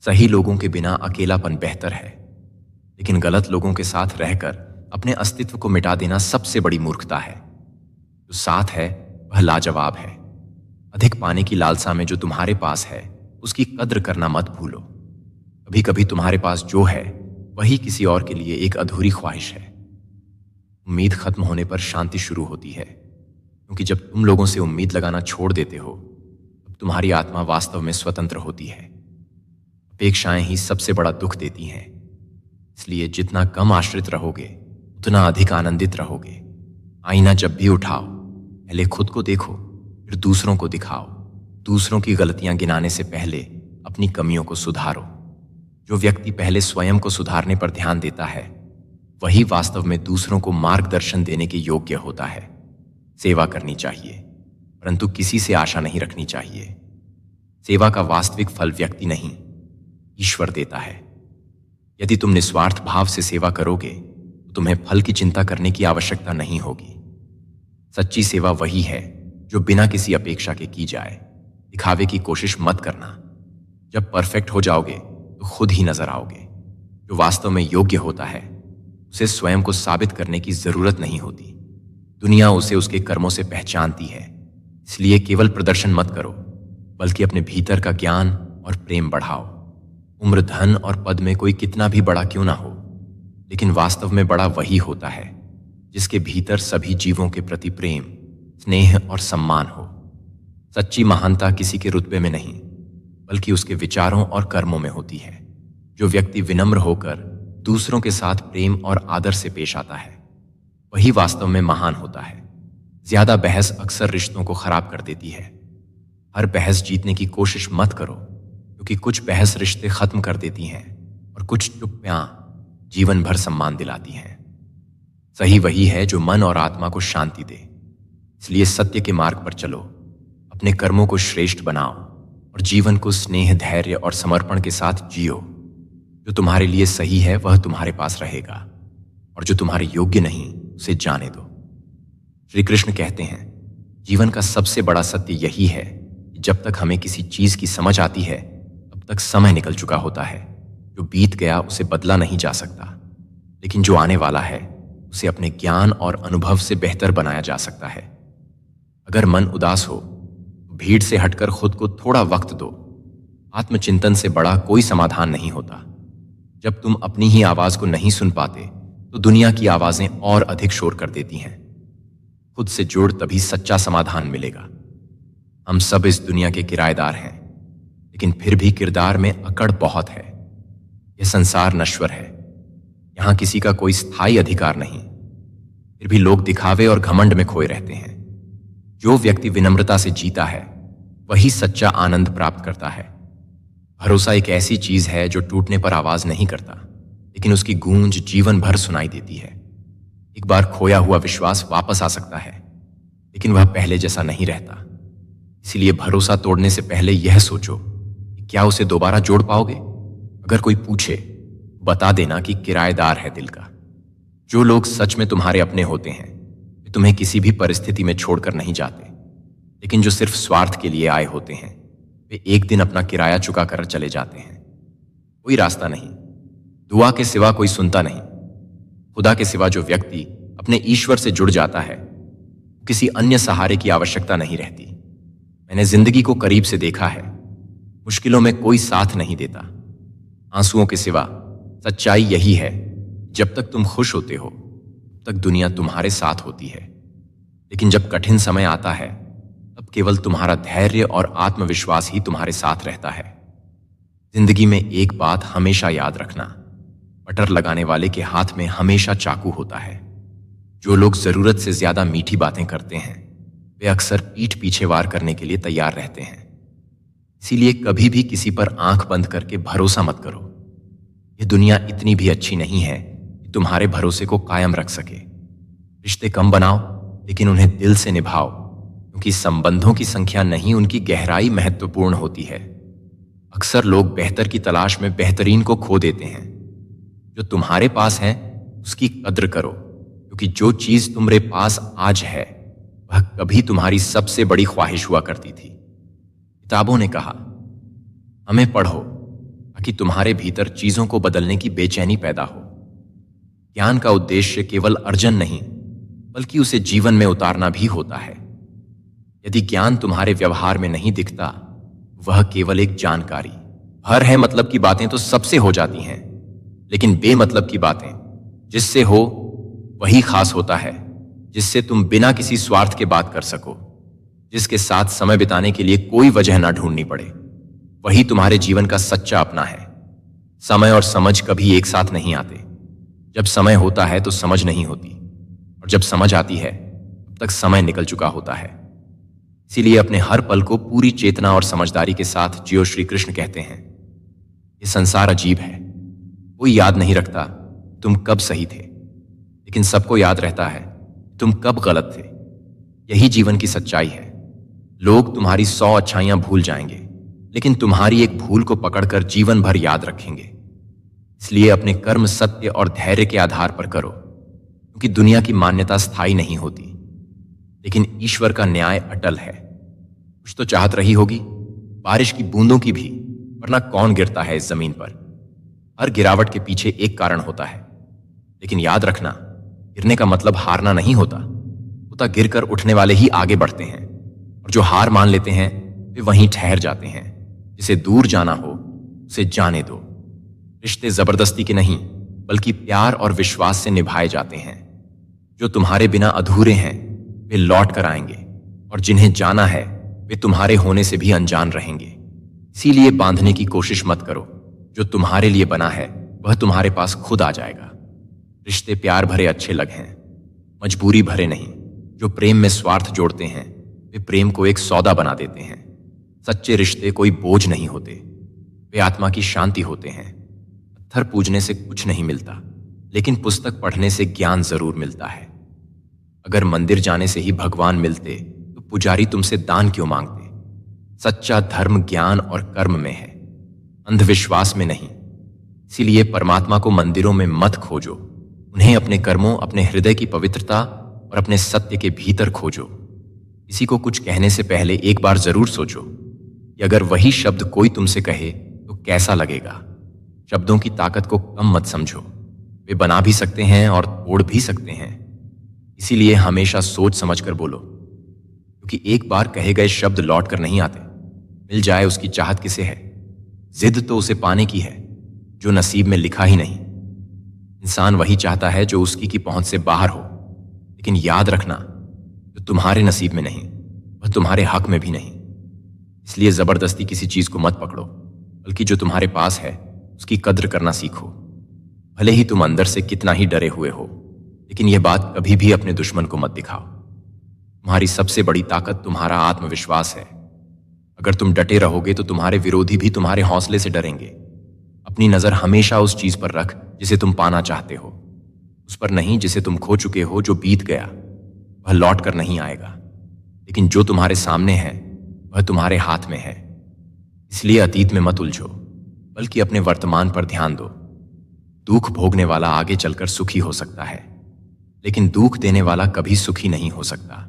Speaker 1: सही लोगों के बिना अकेलापन बेहतर है, लेकिन गलत लोगों के साथ रहकर अपने अस्तित्व को मिटा देना सबसे बड़ी मूर्खता है। जो साथ है वह लाजवाब है। अधिक पाने की लालसा में जो तुम्हारे पास है, उसकी कद्र करना मत भूलो। कभी कभी तुम्हारे पास जो है वही किसी और के लिए एक अधूरी ख्वाहिश है। उम्मीद खत्म होने पर शांति शुरू होती है, क्योंकि जब तुम लोगों से उम्मीद लगाना छोड़ देते हो, तब तुम्हारी आत्मा वास्तव में स्वतंत्र होती है। अपेक्षाएं ही सबसे बड़ा दुख देती हैं। इसलिए जितना कम आश्रित रहोगे, उतना अधिक आनंदित रहोगे। आईना जब भी उठाओ, पहले खुद को देखो, फिर दूसरों को दिखाओ। दूसरों की गलतियां गिनाने से पहले अपनी कमियों को सुधारो। जो व्यक्ति पहले स्वयं को सुधारने पर ध्यान देता है, वही वास्तव में दूसरों को मार्गदर्शन देने के योग्य होता है। सेवा करनी चाहिए, परंतु किसी से आशा नहीं रखनी चाहिए। सेवा का वास्तविक फल व्यक्ति नहीं, ईश्वर देता है। यदि तुम निस्वार्थ भाव से सेवा करोगे तो तुम्हें फल की चिंता करने की आवश्यकता नहीं होगी। सच्ची सेवा वही है जो बिना किसी अपेक्षा के की जाए। दिखावे की कोशिश मत करना। जब परफेक्ट हो जाओगे तो खुद ही नजर आओगे। जो वास्तव में योग्य होता है, उसे स्वयं को साबित करने की जरूरत नहीं होती। दुनिया उसे उसके कर्मों से पहचानती है। इसलिए केवल प्रदर्शन मत करो, बल्कि अपने भीतर का ज्ञान और प्रेम बढ़ाओ। उम्र, धन और पद में कोई कितना भी बड़ा क्यों ना हो, लेकिन वास्तव में बड़ा वही होता है जिसके भीतर सभी जीवों के प्रति प्रेम, स्नेह और सम्मान हो। सच्ची महानता किसी के रुतबे में नहीं, बल्कि उसके विचारों और कर्मों में होती है। जो व्यक्ति विनम्र होकर दूसरों के साथ प्रेम और आदर से पेश आता है, वही वास्तव में महान होता है। ज्यादा बहस अक्सर रिश्तों को खराब कर देती है। हर बहस जीतने की कोशिश मत करो, क्योंकि कुछ बहस रिश्ते खत्म कर देती हैं और कुछ चुप्पियां जीवन भर सम्मान दिलाती हैं। सही वही है जो मन और आत्मा को शांति दे। इसलिए सत्य के मार्ग पर चलो, अपने कर्मों को श्रेष्ठ बनाओ और जीवन को स्नेह, धैर्य और समर्पण के साथ जियो। जो तुम्हारे लिए सही है वह तुम्हारे पास रहेगा, और जो तुम्हारे योग्य नहीं उसे जाने दो। श्री कृष्ण कहते हैं, जीवन का सबसे बड़ा सत्य यही है कि जब तक हमें किसी चीज की समझ आती है तब तक समय निकल चुका होता है। जो बीत गया उसे बदला नहीं जा सकता, लेकिन जो आने वाला है उसे अपने ज्ञान और अनुभव से बेहतर बनाया जा सकता है। अगर मन उदास हो तो भीड़ से हटकर खुद को थोड़ा वक्त दो। आत्मचिंतन से बड़ा कोई समाधान नहीं होता। जब तुम अपनी ही आवाज को नहीं सुन पाते तो दुनिया की आवाजें और अधिक शोर कर देती हैं। खुद से जुड़, तभी सच्चा समाधान मिलेगा। हम सब इस दुनिया के किराएदार हैं, लेकिन फिर भी किरदार में अकड़ बहुत है। यह संसार नश्वर है, यहां किसी का कोई स्थायी अधिकार नहीं। फिर भी लोग दिखावे और घमंड में खोए रहते हैं। जो व्यक्ति विनम्रता से जीता है वही सच्चा आनंद प्राप्त करता है। भरोसा एक ऐसी चीज है जो टूटने पर आवाज नहीं करता, लेकिन उसकी गूंज जीवन भर सुनाई देती है। एक बार खोया हुआ विश्वास वापस आ सकता है, लेकिन वह पहले जैसा नहीं रहता। इसलिए भरोसा तोड़ने से पहले यह सोचो कि क्या उसे दोबारा जोड़ पाओगे। अगर कोई पूछे, बता देना कि किराएदार है दिल का। जो लोग सच में तुम्हारे अपने होते हैं वे तुम्हें किसी भी परिस्थिति में छोड़कर नहीं जाते, लेकिन जो सिर्फ स्वार्थ के लिए आए होते हैं वे एक दिन अपना किराया चुका कर चले जाते हैं। कोई रास्ता नहीं, दुआ के सिवा कोई सुनता नहीं। खुदा के सिवा जो व्यक्ति अपने ईश्वर से जुड़ जाता है, किसी अन्य सहारे की आवश्यकता नहीं रहती। मैंने जिंदगी को करीब से देखा है। मुश्किलों में कोई साथ नहीं देता। आंसुओं के सिवा सच्चाई यही है, जब तक तुम खुश होते हो तब तक दुनिया तुम्हारे साथ होती है, लेकिन जब कठिन समय आता है तब केवल तुम्हारा धैर्य और आत्मविश्वास ही तुम्हारे साथ रहता है। जिंदगी में एक बात हमेशा याद रखना, बटर लगाने वाले के हाथ में हमेशा चाकू होता है। जो लोग जरूरत से ज्यादा मीठी बातें करते हैं वे अक्सर पीठ पीछे वार करने के लिए तैयार रहते हैं। इसीलिए कभी भी किसी पर आंख बंद करके भरोसा मत करो। यह दुनिया इतनी भी अच्छी नहीं है कि तुम्हारे भरोसे को कायम रख सके। रिश्ते कम बनाओ, लेकिन उन्हें दिल से निभाओ, क्योंकि संबंधों की संख्या नहीं, उनकी गहराई महत्वपूर्ण होती है। अक्सर लोग बेहतर की तलाश में बेहतरीन को खो देते हैं। जो तुम्हारे पास है उसकी कद्र करो, क्योंकि जो चीज तुम्हारे पास आज है वह कभी तुम्हारी सबसे बड़ी ख्वाहिश हुआ करती थी। किताबों ने कहा, हमें पढ़ो ताकि तुम्हारे भीतर चीजों को बदलने की बेचैनी पैदा हो। ज्ञान का उद्देश्य केवल अर्जन नहीं, बल्कि उसे जीवन में उतारना भी होता है। यदि ज्ञान तुम्हारे व्यवहार में नहीं दिखता, वह केवल एक जानकारी। हर है मतलब की बातें तो सबसे हो जाती हैं, लेकिन बेमतलब की बातें जिससे हो वही खास होता है, जिससे तुम बिना किसी स्वार्थ के बात कर सको, जिसके साथ समय बिताने के लिए कोई वजह ना ढूंढनी पड़े। वही तुम्हारे जीवन का सच्चा अपना है। समय और समझ कभी एक साथ नहीं आते। जब समय होता है तो समझ नहीं होती, और जब समझ आती है तब तक समय निकल चुका होता है। इसीलिए अपने हर पल को पूरी चेतना और समझदारी के साथ जियो। श्री कृष्ण कहते हैं, ये संसार अजीब है। कोई याद नहीं रखता तुम कब सही थे, लेकिन सबको याद रहता है तुम कब गलत थे। यही जीवन की सच्चाई है। लोग तुम्हारी 100 अच्छाइयां भूल जाएंगे, लेकिन तुम्हारी एक भूल को पकड़कर जीवन भर याद रखेंगे। इसलिए अपने कर्म सत्य और धैर्य के आधार पर करो, क्योंकि दुनिया की मान्यता स्थायी नहीं होती, लेकिन ईश्वर का न्याय अटल है। कुछ तो चाहत रही होगी, बारिश की बूंदों की भी, वरना कौन गिरता है इस जमीन पर। हर गिरावट के पीछे एक कारण होता है, लेकिन याद रखना, गिरने का मतलब हारना नहीं होता। गिरकर उठने वाले ही आगे बढ़ते हैं, और जो हार मान लेते हैं वे वहीं ठहर जाते हैं। जिसे दूर जाना हो उसे जाने दो। रिश्ते जबरदस्ती के नहीं, बल्कि प्यार और विश्वास से निभाए जाते हैं। जो तुम्हारे बिना अधूरे हैं वे लौट कर आएंगे, और जिन्हें जाना है वे तुम्हारे होने से भी अनजान रहेंगे। इसीलिए बांधने की कोशिश मत करो। जो तुम्हारे लिए बना है वह तुम्हारे पास खुद आ जाएगा। रिश्ते प्यार भरे अच्छे लगे हैं, मजबूरी भरे नहीं। जो प्रेम में स्वार्थ जोड़ते हैं वे प्रेम को एक सौदा बना देते हैं। सच्चे रिश्ते कोई बोझ नहीं होते, वे आत्मा की शांति होते हैं। पत्थर पूजने से कुछ नहीं मिलता, लेकिन पुस्तक पढ़ने से ज्ञान जरूर मिलता है। अगर मंदिर जाने से ही भगवान मिलते तो पुजारी तुमसे दान क्यों मांगते? सच्चा धर्म ज्ञान और कर्म में है, अंधविश्वास में नहीं। इसीलिए परमात्मा को मंदिरों में मत खोजो, उन्हें अपने कर्मों, अपने हृदय की पवित्रता और अपने सत्य के भीतर खोजो। किसी को कुछ कहने से पहले एक बार जरूर सोचो कि अगर वही शब्द कोई तुमसे कहे तो कैसा लगेगा। शब्दों की ताकत को कम मत समझो, वे बना भी सकते हैं और तोड़ भी सकते हैं। इसीलिए हमेशा सोच समझकर बोलो, क्योंकि एक बार कहे गए शब्द लौट कर नहीं आते। मिल जाए उसकी चाहत किसे है? जिद तो उसे पाने की है जो नसीब में लिखा ही नहीं। इंसान वही चाहता है जो उसकी की पहुंच से बाहर हो। लेकिन याद रखना, जो तुम्हारे नसीब में नहीं वह तुम्हारे हक में भी नहीं। इसलिए जबरदस्ती किसी चीज को मत पकड़ो, बल्कि जो तुम्हारे पास है उसकी कद्र करना सीखो। भले ही तुम अंदर से कितना ही डरे हुए हो, लेकिन यह बात कभी भी अपने दुश्मन को मत दिखाओ। तुम्हारी सबसे बड़ी ताकत तुम्हारा आत्मविश्वास है। अगर तुम डटे रहोगे तो तुम्हारे विरोधी भी तुम्हारे हौसले से डरेंगे। अपनी नजर हमेशा उस चीज पर रख जिसे तुम पाना चाहते हो, उस पर नहीं जिसे तुम खो चुके हो। जो बीत गया वह लौट कर नहीं आएगा, लेकिन जो तुम्हारे सामने है वह तुम्हारे हाथ में है। इसलिए अतीत में मत उलझो, बल्कि अपने वर्तमान पर ध्यान दो। दुख भोगने वाला आगे चलकर सुखी हो सकता है, लेकिन दुख देने वाला कभी सुखी नहीं हो सकता।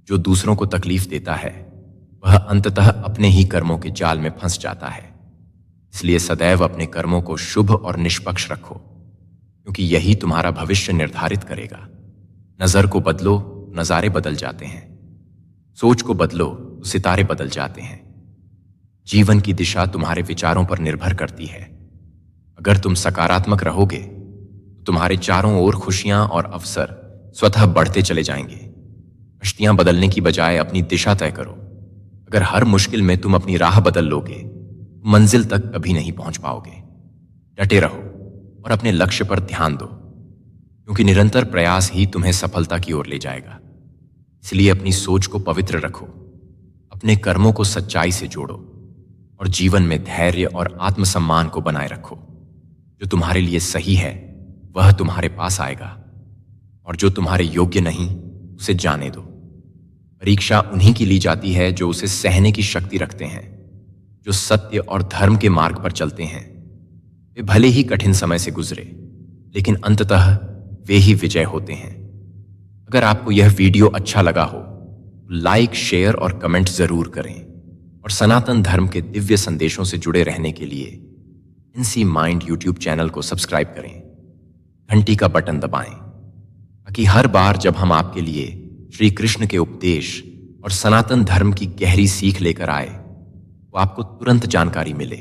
Speaker 1: जो दूसरों को तकलीफ देता है वह अंततः अपने ही कर्मों के जाल में फंस जाता है। इसलिए सदैव अपने कर्मों को शुभ और निष्पक्ष रखो, क्योंकि यही तुम्हारा भविष्य निर्धारित करेगा। नजर को बदलो, नजारे बदल जाते हैं। सोच को बदलो तो सितारे बदल जाते हैं। जीवन की दिशा तुम्हारे विचारों पर निर्भर करती है। अगर तुम सकारात्मक रहोगे तो तुम्हारे चारों ओर खुशियां और अवसर स्वतः बढ़ते चले जाएंगे। कश्तियां बदलने की बजाय अपनी दिशा तय करो। अगर हर मुश्किल में तुम अपनी राह बदल लोगे, मंजिल तक कभी नहीं पहुंच पाओगे। डटे रहो और अपने लक्ष्य पर ध्यान दो, क्योंकि निरंतर प्रयास ही तुम्हें सफलता की ओर ले जाएगा। इसलिए अपनी सोच को पवित्र रखो, अपने कर्मों को सच्चाई से जोड़ो और जीवन में धैर्य और आत्मसम्मान को बनाए रखो। जो तुम्हारे लिए सही है वह तुम्हारे पास आएगा, और जो तुम्हारे योग्य नहीं उसे जाने दो। परीक्षा उन्हीं की ली जाती है जो उसे सहने की शक्ति रखते हैं। जो सत्य और धर्म के मार्ग पर चलते हैं वे भले ही कठिन समय से गुजरे, लेकिन अंततः वे ही विजय होते हैं। अगर आपको यह वीडियो अच्छा लगा हो तो लाइक, शेयर और कमेंट जरूर करें, और सनातन धर्म के दिव्य संदेशों से जुड़े रहने के लिए एनसी माइंड यूट्यूब चैनल को सब्सक्राइब करें। घंटी का बटन दबाएं, ताकि हर बार जब हम आपके लिए श्री कृष्ण के उपदेश और सनातन धर्म की गहरी सीख लेकर आए, वो आपको तुरंत जानकारी मिले।